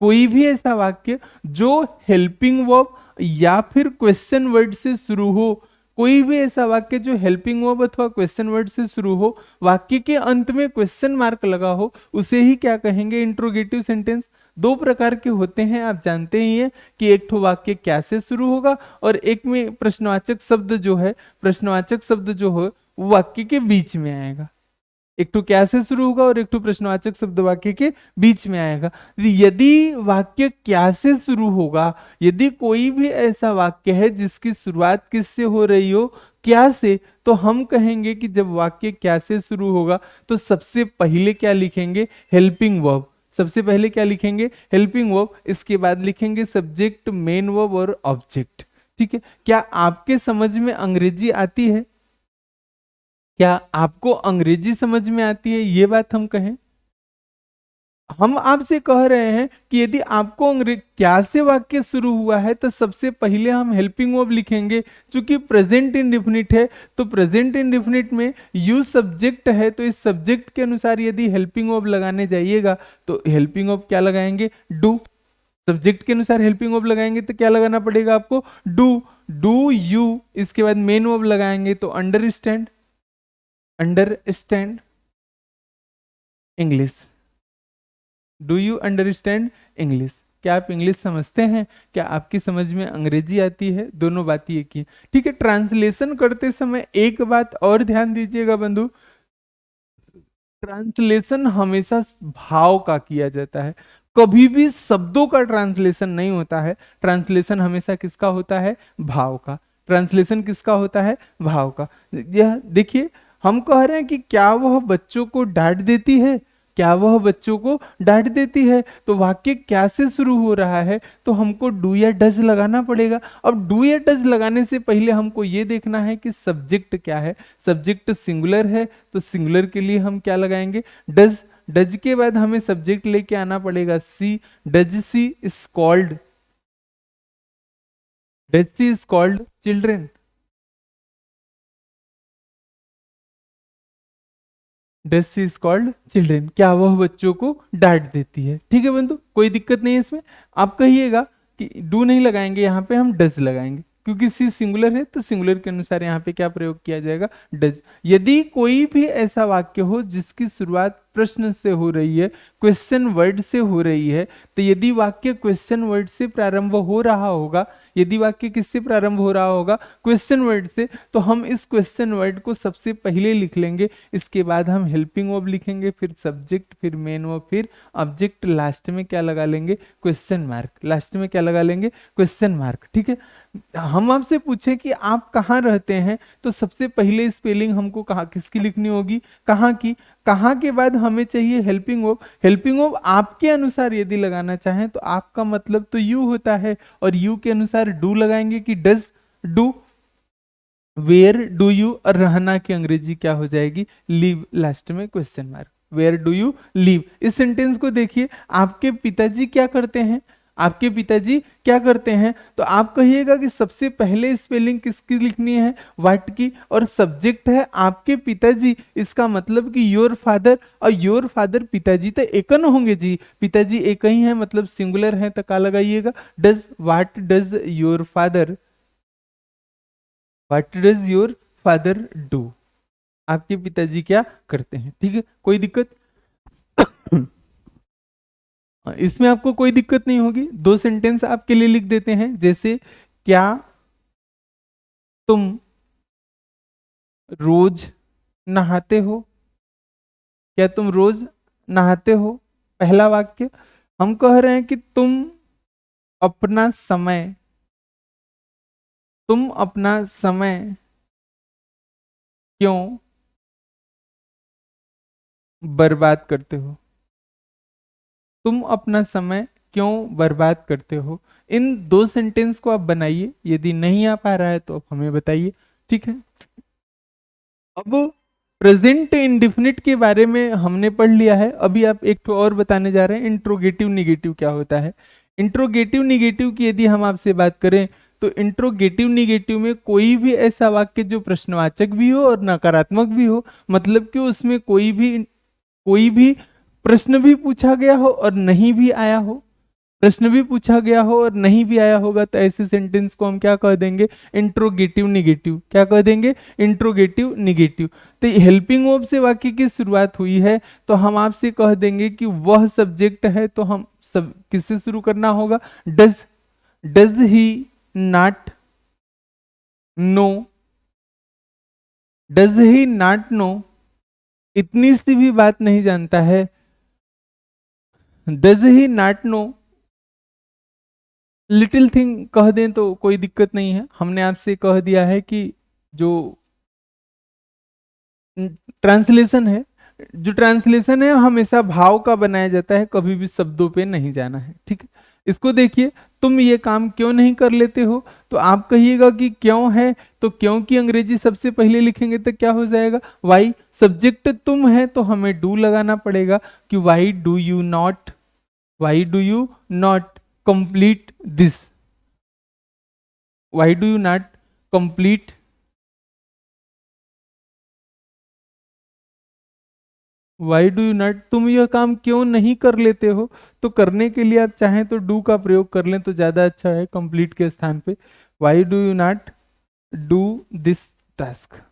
कोई भी ऐसा वाक्य जो हेल्पिंग वर्ब या फिर क्वेश्चन वर्ड से शुरू हो, कोई भी ऐसा वाक्य जो हेल्पिंग वर्ब अथवा क्वेश्चन वर्ड से शुरू हो, वाक्य के अंत में क्वेश्चन मार्क लगा हो, उसे ही क्या कहेंगे, इंट्रोगेटिव सेंटेंस। दो प्रकार के होते हैं, आप जानते ही हैं कि एक ठो वाक्य क्या से शुरू होगा और एक में प्रश्नवाचक शब्द जो है, प्रश्नवाचक शब्द जो हो वो वाक्य के बीच में आएगा। एक तो क्या से शुरू होगा और एक तो प्रश्नवाचक शब्द वाक्य के बीच में आएगा। यदि वाक्य क्या से शुरू होगा, यदि कोई भी ऐसा वाक्य है जिसकी शुरुआत किससे हो रही हो, क्या से, तो हम कहेंगे कि जब वाक्य क्या से शुरू होगा तो सबसे पहले क्या लिखेंगे, हेल्पिंग वर्ब। सबसे पहले क्या लिखेंगे, हेल्पिंग वर्ब। इसके बाद लिखेंगे सब्जेक्ट, मेन वर्ब और ऑब्जेक्ट। ठीक है, क्या आपके समझ में अंग्रेजी आती है, क्या आपको अंग्रेजी समझ में आती है, ये बात हम कहें। हम आपसे कह रहे हैं कि यदि आपको क्या से वाक्य शुरू हुआ है तो सबसे पहले हम हेल्पिंग वर्ब लिखेंगे। चूंकि प्रेजेंट इंडेफिनिट है तो प्रेजेंट इंडेफिनिट में यू सब्जेक्ट है, तो इस सब्जेक्ट के अनुसार यदि हेल्पिंग वर्ब लगाने जाइएगा तो हेल्पिंग वर्ब क्या लगाएंगे, डू। सब्जेक्ट के अनुसार हेल्पिंग वर्ब लगाएंगे तो क्या लगाना पड़ेगा आपको, डू, डू यू। इसके बाद मेन वर्ब लगाएंगे तो understand, understand English, do you understand English. क्या आप इंग्लिश समझते हैं, क्या आपकी समझ में अंग्रेजी आती है, दोनों बात ये की। ठीक है, ट्रांसलेशन करते समय एक बात और ध्यान दीजिएगा बंधु, ट्रांसलेशन हमेशा भाव का किया जाता है, कभी भी शब्दों का ट्रांसलेशन नहीं होता है। ट्रांसलेशन हमेशा किसका होता है, भाव का। ट्रांसलेशन किसका होता है, भाव का। यह देखिए, हम कह रहे हैं कि क्या वह बच्चों को डांट देती है, क्या वह बच्चों को डांट देती है, तो वाक्य क्या से शुरू हो रहा है, तो हमको डू या डज लगाना पड़ेगा। अब डू या डज लगाने से पहले हमको ये देखना है कि सब्जेक्ट क्या है। सब्जेक्ट सिंगुलर है तो सिंगुलर के लिए हम क्या लगाएंगे, डज। डज के बाद हमें सब्जेक्ट लेके आना पड़ेगा she, does she is called, does she is called children, does she is called children. क्या वह बच्चों को डांट देती है। ठीक है बंधु, कोई दिक्कत नहीं है इसमें। आप कहिएगा कि डू नहीं लगाएंगे, यहाँ पे हम डज लगाएंगे। क्योंकि सी सिंगुलर है तो सिंगुलर के अनुसार यहाँ पे क्या प्रयोग किया जाएगा, डज। यदि कोई भी ऐसा वाक्य हो जिसकी शुरुआत प्रश्न से हो रही है, क्वेश्चन वर्ड से हो रही है, तो यदि वाक्य क्वेश्चन वर्ड से प्रारंभ हो रहा होगा, यदि वाक्य किससे प्रारंभ हो रहा होगा, क्वेश्चन वर्ड से, तो हम इस क्वेश्चन वर्ड को सबसे पहले लिख लेंगे। इसके बाद हम हेल्पिंग वर्ब लिखेंगे, फिर सब्जेक्ट, फिर मेन वर्ब, फिर ऑब्जेक्ट, लास्ट में क्या लगा लेंगे, क्वेश्चन मार्क। लास्ट में क्या लगा लेंगे, क्वेश्चन मार्क। ठीक है, हम आपसे पूछे कि आप कहाँ रहते हैं, तो सबसे पहले स्पेलिंग हमको कहाँ किसकी लिखनी होगी, कहाँ की। कहाँ के बाद हमें चाहिए हेल्पिंग वर्ब। हेल्पिंग वर्ब आपके अनुसार यदि लगाना चाहें तो आपका मतलब तो यू होता है, और यू के अनुसार डू लगाएंगे कि does do. Where do you, और रहना की अंग्रेजी क्या हो जाएगी, लिव। लास्ट में question mark, where do you live. इस सेंटेंस को देखिए, आपके पिताजी क्या करते हैं, आपके पिताजी क्या करते हैं, तो आप कहिएगा कि सबसे पहले स्पेलिंग किसकी लिखनी है, व्हाट की, और सब्जेक्ट है आपके पिताजी। इसका मतलब कि योर फादर, और योर फादर पिताजी तो एक न होंगे जी, पिताजी एक ही है, मतलब सिंगुलर है, तो क्या लगाइएगा, does. What does your father, what does your father do, आपके पिताजी क्या करते हैं। ठीक है, कोई दिक्कत इसमें आपको कोई दिक्कत नहीं होगी। दो सेंटेंस आपके लिए लिख देते हैं, जैसे क्या तुम रोज नहाते हो, क्या तुम रोज नहाते हो, पहला वाक्य। हम कह रहे हैं कि अपना समय तुम अपना समय क्यों बर्बाद करते हो, तुम अपना समय क्यों बर्बाद करते हो। इन दो सेंटेंस को आप बनाइए, यदि नहीं आ पा रहा है तो आप हमें बताइए। ठीक है, अब प्रेजेंट इंडिफिनिट के बारे में हमने पढ़ लिया है। अभी आप एक तो और बताने जा रहे हैं, इंट्रोगेटिव निगेटिव क्या होता है। इंट्रोगेटिव निगेटिव की यदि हम आपसे बात करें, तो इंट्रोगेटिव निगेटिव में कोई भी ऐसा वाक्य जो प्रश्नवाचक भी हो और नकारात्मक भी हो, मतलब कि उसमें कोई भी प्रश्न भी पूछा गया हो और नहीं भी आया हो, प्रश्न भी पूछा गया हो और नहीं भी आया होगा, तो ऐसे सेंटेंस को हम क्या कह देंगे, इंट्रोगेटिव निगेटिव। क्या कह देंगे, इंट्रोगेटिव निगेटिव। तो हेल्पिंग वर्ब से वाक्य की शुरुआत हुई है, तो हम आपसे कह देंगे कि वह सब्जेक्ट है, तो हम सब किससे शुरू करना होगा, does. Does he not know, does he not know, इतनी सी भी बात नहीं जानता है, does he not know. Little thing कह दें तो कोई दिक्कत नहीं है। हमने आपसे कह दिया है कि जो ट्रांसलेशन है, जो ट्रांसलेशन है हमेशा भाव का बनाया जाता है, कभी भी शब्दों पे नहीं जाना है। ठीक है, इसको देखिए, तुम ये काम क्यों नहीं कर लेते हो, तो आप कहिएगा कि क्यों है, तो क्यों की अंग्रेजी सबसे पहले लिखेंगे तो क्या हो जाएगा, वाई। सब्जेक्ट तुम है तो हमें डू लगाना पड़ेगा कि why do you not, why do you not complete this, why do you not complete, why do you not, तुम यह काम क्यों नहीं कर लेते हो। तो करने के लिए आप चाहें तो डू का प्रयोग कर लें तो ज्यादा अच्छा है कंप्लीट के स्थान पे। Why do you not do this task,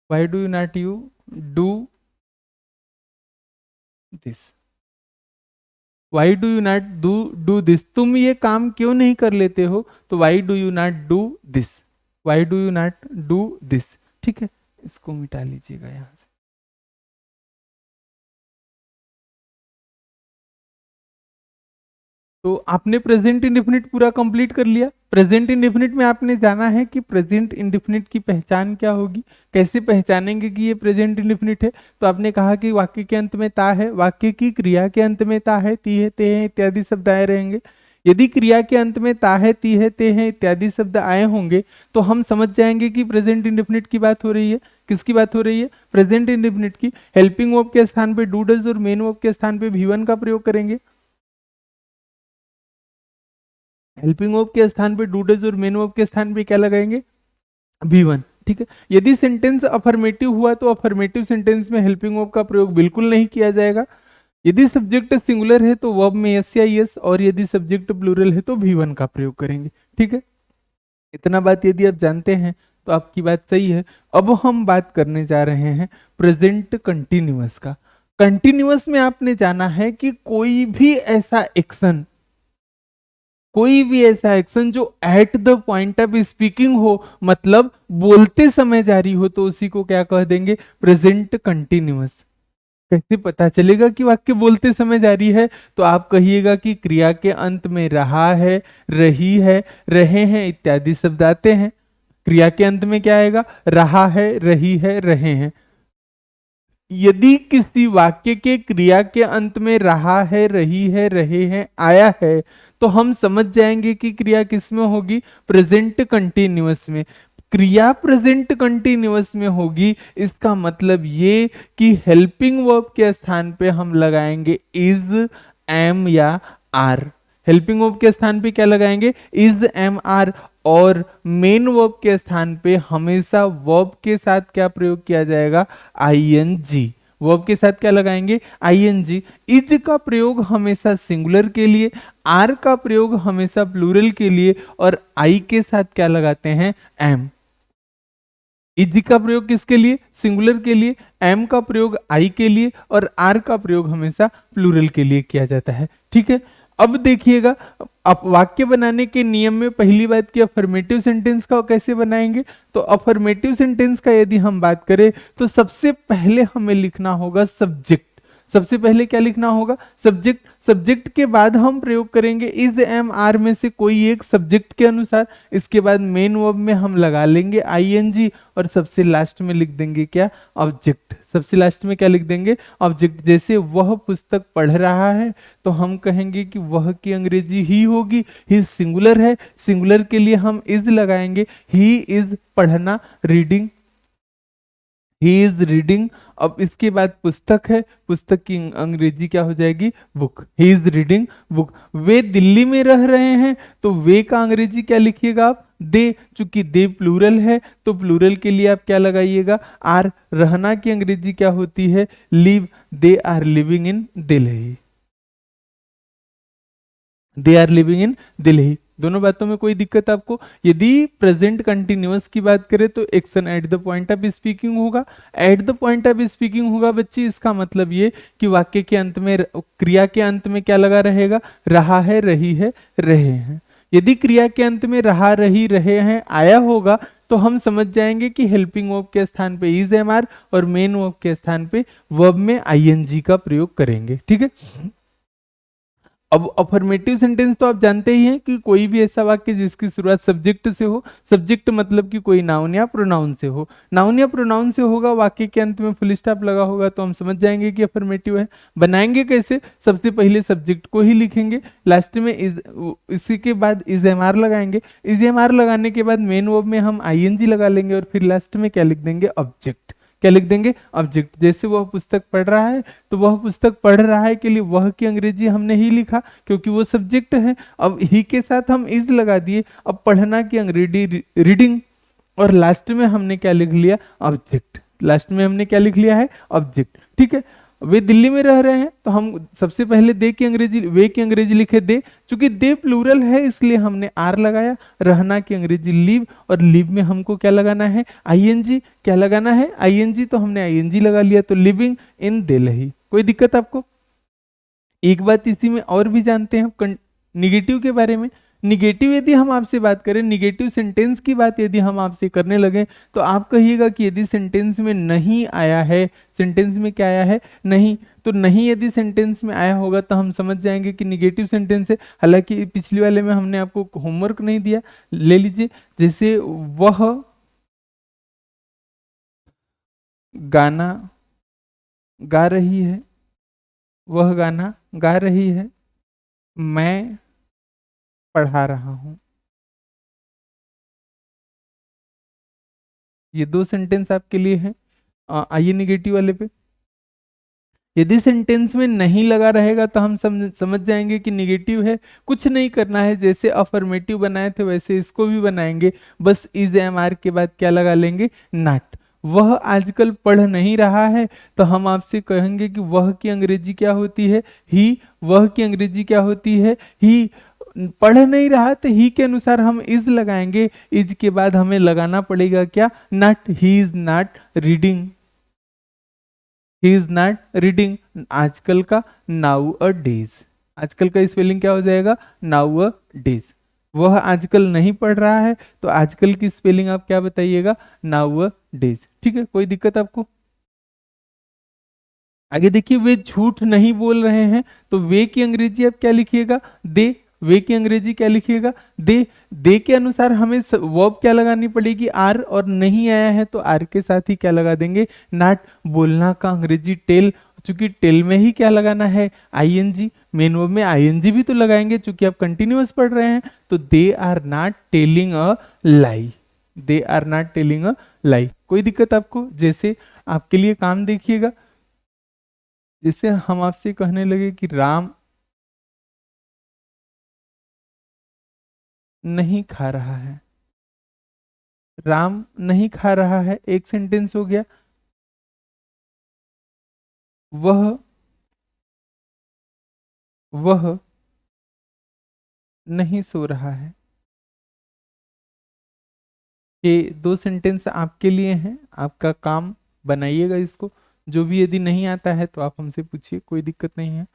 why do you not you do this, why do you not do this, तुम ये काम क्यों नहीं कर लेते हो, तो why do you not do this, why do you not do this. ठीक है, इसको मिटा लीजिएगा यहां से। तो आपने प्रेजेंट इंडेफिनिट पूरा कंप्लीट कर लिया। प्रेजेंट इंडेफिनिट में आपने जाना है कि प्रेजेंट इंडेफिनिट की पहचान क्या होगी, कैसे पहचानेंगे कि ये प्रेजेंट इंडेफिनिट है। तो आपने कहा कि वाक्य के अंत में ता है, वाक्य की क्रिया के अंत में ता है, ती है, ते है इत्यादि शब्द आए रहेंगे। यदि क्रिया के अंत में ता है, ती है, ते है इत्यादि शब्द आए होंगे, तो हम समझ जाएंगे कि प्रेजेंट इंडेफिनिट की बात हो रही है। किसकी बात हो रही है, प्रेजेंट इंडेफिनिट की। हेल्पिंग वर्ब के स्थान पे डू डज और मेन वर्ब के स्थान पे V1 का प्रयोग करेंगे। हेल्पिंग वर्ब के स्थान पे डू डज और मेन वर्ब के स्थान पे क्या लगाएंगे, V1। ठीक है। यदि सेंटेंस अफर्मेटिव हुआ तो अफर्मेटिव सेंटेंस में हेल्पिंग वर्ब का प्रयोग बिल्कुल नहीं किया जाएगा। यदि सब्जेक्ट सिंगुलर है तो वर्ब में यस या यस, और यदि सब्जेक्ट प्लूरल है तो भी वन का प्रयोग करेंगे। ठीक है, इतना बात यदि आप जानते हैं तो आपकी बात सही है। अब हम बात करने जा रहे हैं प्रेजेंट कंटिन्यूअस का। कंटिन्यूअस में आपने जाना है कि कोई भी ऐसा एक्शन जो eight the point of speaking हो, मतलब बोलते समय जारी हो, तो उसी को क्या कह देंगे, प्रेजेंट कंटिन्यूअस। कैसे पता चलेगा कि वाक्य बोलते समय जारी है? तो आप कहिएगा कि क्रिया के अंत में रहा है, रही है, रहे हैं इत्यादि शब्द आते हैं। क्रिया के अंत में क्या आएगा, रहा है, रही है, रहे हैं। यदि किसी वाक्य के क्रिया के अंत में रहा है, रही है, रहे हैं आया है, तो हम समझ जाएंगे कि क्रिया किस में होगी, प्रेजेंट कंटिन्यूअस में। क्रिया प्रेजेंट कंटिन्यूअस में होगी, इसका मतलब ये कि हेल्पिंग वर्ब के स्थान पे हम लगाएंगे इज, एम या आर। हेल्पिंग वर्ब के स्थान पे क्या लगाएंगे, इज, एम, आर। और मेन वर्ब के स्थान पे हमेशा वर्ब के साथ क्या प्रयोग किया जाएगा, आईएनजी। वर्ब के साथ क्या लगाएंगे, आईएनजी। इज का प्रयोग हमेशा सिंगुलर के लिए, आर का प्रयोग हमेशा प्लूरल के लिए, और आई के साथ क्या लगाते हैं, एम। इज का प्रयोग किसके लिए, सिंगुलर के लिए, एम का प्रयोग आई के लिए, और आर का प्रयोग हमेशा प्लूरल के लिए किया जाता है। ठीक है, अब देखिएगा, अब वाक्य बनाने के नियम में पहली बात की अफर्मेटिव सेंटेंस का कैसे बनाएंगे। तो अफर्मेटिव सेंटेंस का यदि हम बात करें तो सबसे पहले हमें लिखना होगा सब्जेक्ट। सबसे पहले क्या लिखना होगा, सब्जेक्ट। सब्जेक्ट के बाद हम प्रयोग करेंगे इज, एम, आर में से कोई एक सब्जेक्ट के अनुसार। इसके बाद मेन वर्ब में हम लगा लेंगे आईएनजी, और सबसे लास्ट में लिख देंगे क्या, ऑब्जेक्ट। सबसे लास्ट में क्या लिख देंगे, ऑब्जेक्ट। जैसे वह पुस्तक पढ़ रहा है, तो हम कहेंगे कि वह की अंग्रेजी ही होगी। ही सिंगुलर है, सिंगुलर के लिए हम इज लगाएंगे। ही इज पढ़ना, रीडिंग, ही इज रीडिंग। अब इसके बाद पुस्तक है, पुस्तक की अंग्रेजी क्या हो जाएगी, book. He is reading book. वे दिल्ली में रह रहे हैं, तो वे का अंग्रेजी क्या लिखिएगा आप, दे। चूंकि दे प्लूरल है, तो प्लूरल के लिए आप क्या लगाइएगा, आर। रहना की अंग्रेजी क्या होती है, live. They are living in Delhi, they are living in Delhi. दोनों बातों में कोई दिक्कत आपको? यदि प्रेजेंट कंटिन्यूअस की बात करें तो action at the point of speaking होगा। At the point of speaking होगा बच्चे, इसका मतलब ये कि वाक्य के अंत में, क्रिया के अंत में क्या लगा रहेगा, रहा है, रही है, रहे हैं। यदि क्रिया के अंत में रहा, रही, रहे हैं आया होगा, तो हम समझ जाएंगे कि हेल्पिंग वर्ब के स्थान पे इज, एम, आर, और मेन वर्ब के स्थान पे वर्ब में आईएनजी का प्रयोग करेंगे। ठीक है, अब अफर्मेटिव सेंटेंस तो आप जानते ही हैं कि कोई भी ऐसा वाक्य जिसकी शुरुआत सब्जेक्ट से हो। सब्जेक्ट मतलब कि कोई नाउन या प्रोनाउन से हो। नाउन या प्रोनाउन से होगा, वाक्य के अंत में फुल स्टॉप लगा होगा, तो हम समझ जाएंगे कि अफर्मेटिव है। बनाएंगे कैसे, सबसे पहले सब्जेक्ट को ही लिखेंगे, लास्ट में इज, इसी के बाद इज, एम, आर लगाएंगे। इज, एम, आर लगाने के बाद मेन वर्ब में हम आईएनजी लगा लेंगे, और फिर लास्ट में क्या लिख देंगे, ऑब्जेक्ट। क्या लिख देंगे, ऑब्जेक्ट। जैसे वह पुस्तक पढ़ रहा है, तो वह पुस्तक पढ़ रहा है के लिए वह की अंग्रेजी हमने ही लिखा, क्योंकि वो सब्जेक्ट है। अब ही के साथ हम इज लगा दिए। अब पढ़ना की अंग्रेजी रीडिंग, और लास्ट में हमने क्या लिख लिया, ऑब्जेक्ट। लास्ट में हमने क्या लिख लिया है, ऑब्जेक्ट। ठीक है, वे दिल्ली में रह रहे हैं, तो हम सबसे पहले दे की अंग्रेजी, वे की अंग्रेजी लिखे दे। चूंकि दे प्लूरल है, इसलिए हमने आर लगाया। रहना की अंग्रेजी लीव, और लीव में हमको क्या लगाना है, आईएनजी। क्या लगाना है, आईएनजी, तो हमने आईएनजी लगा लिया, तो लिविंग इन दिल्ली। कोई दिक्कत आपको? एक बात इसी में और भी जानते हैं निगेटिव के बारे में। निगेटिव यदि हम आपसे बात करें, निगेटिव सेंटेंस की बात यदि हम आपसे करने लगे, तो आप कहिएगा कि यदि सेंटेंस में नहीं आया है, सेंटेंस में क्या आया है, नहीं, तो नहीं यदि सेंटेंस में आया होगा तो हम समझ जाएंगे कि निगेटिव सेंटेंस है। हालांकि पिछले वाले में हमने आपको होमवर्क नहीं दिया, ले लीजिए। जैसे वह गाना गा रही है, वह गाना गा रही है, मैं पढ़ा रहा हूं। ये दो सेंटेंस आपके लिए हैं। आइए निगेटिव वाले पे। यदि सेंटेंस में नहीं लगा रहेगा तो हम समझ जाएंगे कि निगेटिव है। कुछ नहीं करना है, जैसे अफर्मेटिव बनाए थे वैसे इसको भी बनाएंगे। बस इज एम आर के बाद क्या लगा लेंगे, नॉट। वह आजकल पढ़ नहीं रहा है, तो हम आपसे कहेंगे कि वह की अंग्रेजी क्या होती है, ही। वह की अंग्रेजी क्या होती है, ही। पढ़ नहीं रहा तो ही के अनुसार हम इज लगाएंगे। इज के बाद हमें लगाना पड़ेगा क्या, not. He is not reading, he is not reading. आजकल का नाउ अ डेज, आजकल का स्पेलिंग क्या हो जाएगा, नाउ अ डेज। वह आजकल नहीं पढ़ रहा है, तो आजकल की स्पेलिंग आप क्या बताइएगा, नाउ अ डेज। ठीक है, कोई दिक्कत आपको। आगे देखिए, वे झूठ नहीं बोल रहे हैं, तो वे की अंग्रेजी आप क्या लिखिएगा, दे। वे की अंग्रेजी क्या लिखिएगा, दे। दे के अनुसार हमें वर्ब क्या लगानी पड़ेगी, आर। और नहीं आया है तो आर के साथ ही क्या लगा देंगे, नॉट। बोलना का अंग्रेजी टेल, चूंकि टेल में ही क्या लगाना है, आईएनजी। मेन वर्ब में आईएनजी भी तो लगाएंगे, चूंकि आप कंटिन्यूअस पढ़ रहे हैं। तो they are not telling a lie, they are not telling a lie. कोई दिक्कत आपको। जैसे आपके लिए काम देखिएगा, जैसे हम आपसे कहने लगे कि राम नहीं खा रहा है, राम नहीं खा रहा है, एक सेंटेंस हो गया। वह वह नहीं सो रहा है, ये दो सेंटेंस आपके लिए हैं। आपका काम, बनाइएगा इसको। जो भी यदि नहीं आता है तो आप हमसे पूछिए, कोई दिक्कत नहीं है।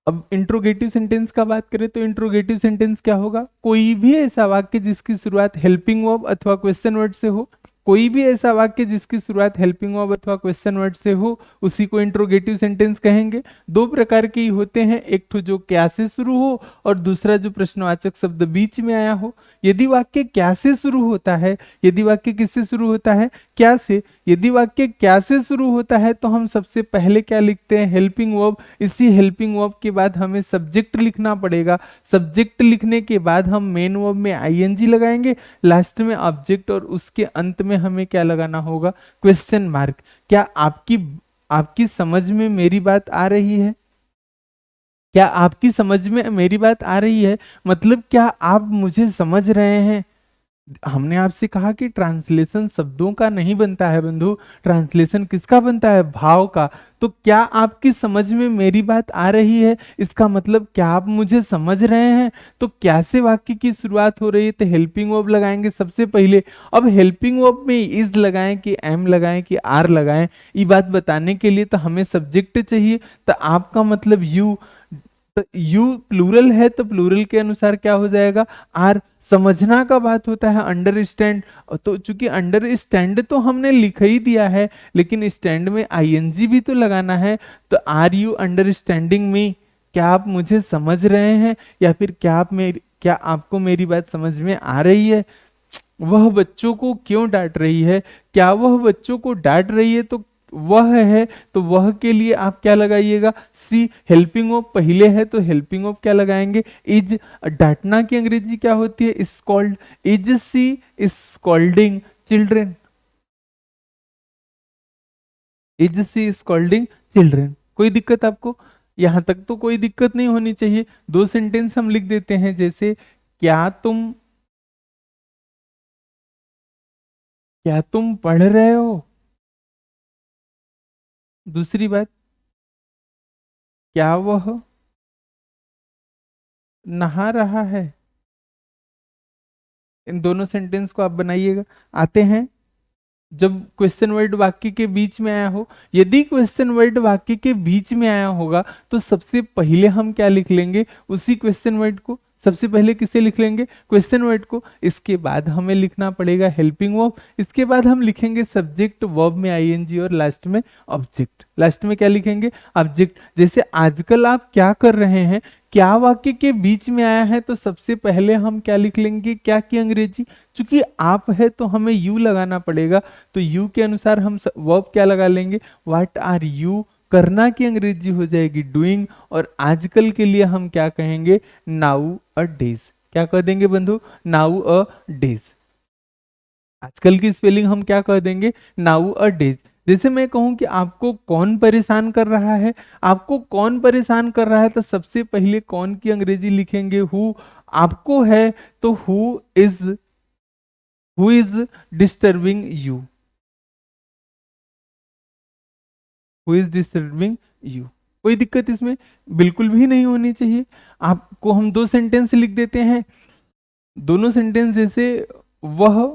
अब इंट्रोगेटिव सेंटेंस का बात करें तो इंट्रोगेटिव सेंटेंस क्या होगा, कोई भी ऐसा वाक्य जिसकी शुरुआत हेल्पिंग वर्ब अथवा क्वेश्चन वर्ड से हो। कोई भी ऐसा वाक्य जिसकी शुरुआत हेल्पिंग वर्ब अथवा क्वेश्चन वर्ड से हो, उसी को इंट्रोगेटिव सेंटेंस कहेंगे। दो प्रकार के ही होते हैं, एक तो जो क्या से शुरू हो और दूसरा जो प्रश्नवाचक शब्द बीच में आया हो। यदि वाक्य क्या से शुरू होता है, यदि वाक्य किससे शुरू होता है, क्या से। यदि वाक्य क्या से शुरू होता है तो हम सबसे पहले क्या लिखते हैं, हेल्पिंग वर्ब। इसी हेल्पिंग वर्ब के बाद हमें सब्जेक्ट लिखना पड़ेगा। सब्जेक्ट लिखने के बाद हम मेन वर्ब में आईएनजी लगाएंगे, लास्ट में ऑब्जेक्ट, और उसके अंत में हमें क्या लगाना होगा, क्वेश्चन मार्क। क्या आपकी आपकी समझ में मेरी बात आ रही है, क्या आपकी समझ में मेरी बात आ रही है, मतलब क्या आप मुझे समझ रहे हैं। हमने आपसे कहा कि ट्रांसलेशन शब्दों का नहीं बनता है बंधु, ट्रांसलेशन किसका बनता है, भाव का। तो क्या आपकी समझ में मेरी बात आ रही है, इसका मतलब क्या आप मुझे समझ रहे हैं। तो क्या से वाक्य की शुरुआत हो रही है, तो हेल्पिंग वर्ब लगाएंगे सबसे पहले। अब हेल्पिंग वर्ब में इज लगाएं कि एम लगाएं कि आर लगाएं, ये बात बताने के लिए तो हमें सब्जेक्ट चाहिए। तो आपका मतलब यू, तो यू प्लूरल है तो प्लूरल के अनुसार क्या हो जाएगा, आर। समझना का बात होता है अंडरस्टैंड, तो चूंकि अंडरस्टैंड तो हमने लिख ही दिया है, लेकिन स्टैंड में आईएनजी भी तो लगाना है। तो आर यू अंडरस्टैंडिंग मी, क्या आप मुझे समझ रहे हैं, या फिर क्या आपको मेरी बात समझ में आ रही है। वह बच्चों को क्यों डांट रही है, क्या वह बच्चों को डांट रही है, तो वह है, तो वह के लिए आप क्या लगाइएगा, सी। हेल्पिंग वर्ब पहले है तो हेल्पिंग वर्ब क्या लगाएंगे, इज। डांटना की अंग्रेजी क्या होती है, scold. Is she scolding children, is she scolding children. कोई दिक्कत आपको, यहां तक तो कोई दिक्कत नहीं होनी चाहिए। दो सेंटेंस हम लिख देते हैं, जैसे क्या तुम पढ़ रहे हो। दूसरी बात, क्या वह नहा रहा है। इन दोनों सेंटेंस को आप बनाइएगा। आते हैं, जब क्वेश्चन वर्ड वाक्य के बीच में आया हो, यदि क्वेश्चन वर्ड वाक्य के बीच में आया होगा तो सबसे पहले हम क्या लिख लेंगे, उसी क्वेश्चन वर्ड को। सबसे पहले किसे लिख लेंगे, क्वेश्चन वर्ड को। इसके बाद हमें लिखना पड़ेगा हेल्पिंग वर्ब, इसके बाद हम लिखेंगे सब्जेक्ट, वर्ब में आईएनजी, और लास्ट में ऑब्जेक्ट। लास्ट में क्या लिखेंगे, ऑब्जेक्ट। जैसे आजकल आप क्या कर रहे हैं, क्या वाक्य के बीच में आया है तो सबसे पहले हम क्या लिख लेंगे, क्या की अंग्रेजी। चूंकि आप है तो हमें यू लगाना पड़ेगा, तो यू के अनुसार हम वर्ब क्या लगा लेंगे, व्हाट आर यू। करना की अंग्रेजी हो जाएगी डूइंग, और आजकल के लिए हम क्या कहेंगे, नाउ अ डेज। क्या कह देंगे बंधु, नाउ अ डेज। आजकल की स्पेलिंग हम क्या कह देंगे, नाउ अ डेज। जैसे मैं कहूं कि आपको कौन परेशान कर रहा है, आपको कौन परेशान कर रहा है, तो सबसे पहले कौन की अंग्रेजी लिखेंगे, हु। आपको है तो who is disturbing you, who is disturbing you. कोई दिक्कत इसमें बिल्कुल भी नहीं होनी चाहिए। आपको हम दो सेंटेंस लिख देते हैं, दोनों सेंटेंस जैसे, वह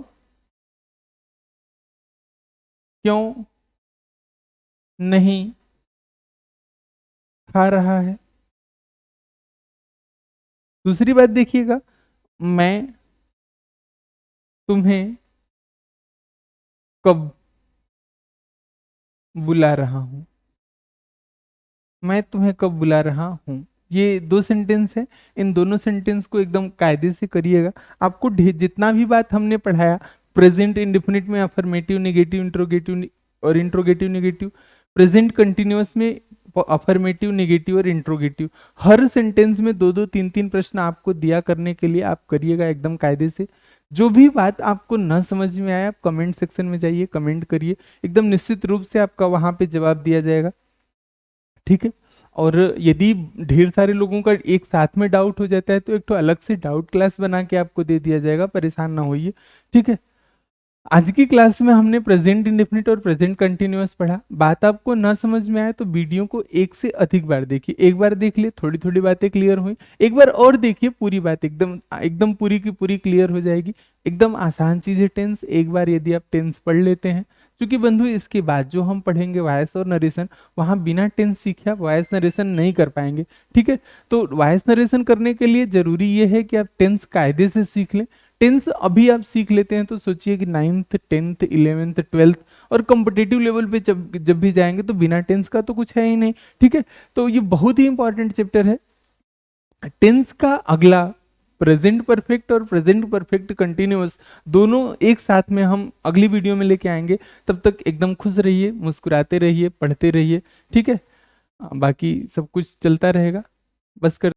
क्यों नहीं खा रहा है। दूसरी बात देखिएगा, मैं तुम्हें कब बुला रहा हूं, मैं तुम्हें कब बुला रहा हूं। ये दो सेंटेंस है, इन दोनों सेंटेंस को एकदम कायदे से करिएगा। आपको जितना भी बात हमने पढ़ाया, प्रेजेंट इंडेफिनिट में अफर्मेटिव, नेगेटिव, इंट्रोगेटिव और इंट्रोगेटिव नेगेटिव, प्रेजेंट कंटिन्यूअस में अफर्मेटिव, नेगेटिव और इंट्रोगेटिव, हर सेंटेंस में दो दो तीन तीन प्रश्न आपको दिया करने के लिए आप करिएगा एकदम कायदे से। जो भी बात आपको न समझ में आए, आप कमेंट सेक्शन में जाइए, कमेंट करिए, एकदम निश्चित रूप से आपका वहां पे जवाब दिया जाएगा, ठीक है। और यदि ढेर सारे लोगों का एक साथ में डाउट हो जाता है तो एक तो अलग से डाउट क्लास बना के आपको दे दिया जाएगा, परेशान ना होइए, ठीक है। आज की क्लास में हमने प्रेजेंट इंडेफिनिट और प्रेजेंट कंटिन्यूअस पढ़ा। बात आपको ना समझ में आए तो वीडियो को एक से अधिक बार देखिए, एक बार देख लिए थोड़ी थोड़ी बातें क्लियर हुई, एक बार और देखिए पूरी बात एकदम एकदम पूरी की पूरी क्लियर हो जाएगी। एकदम आसान चीज है टेंस, एक बार यदि आप टेंस पढ़ लेते हैं, क्योंकि बंधु इसके बाद जो हम पढ़ेंगे वॉइस और नरेशन, वहां बिना टेंस सीखे आप वॉइस नरेशन नहीं कर पाएंगे, ठीक है। तो वॉइस नरेशन करने के लिए जरूरी ये है कि आप टेंस कायदे से सीख लें। टेंस अभी आप सीख लेते हैं तो सोचिए कि 9th 10th 11th 12th और कॉम्पिटिटिव लेवल पे जब जब भी जाएंगे तो बिना टेंस का तो कुछ है ही नहीं, ठीक है। तो ये बहुत ही इंपॉर्टेंट चैप्टर है। टेंस का अगला प्रेजेंट परफेक्ट और प्रेजेंट परफेक्ट कंटिन्यूअस दोनों एक साथ में हम अगली वीडियो में लेके आएंगे। तब तक एकदम खुश रहिए, मुस्कुराते रहिए, पढ़ते रहिए, ठीक है। बाकी सब कुछ चलता रहेगा, बस कर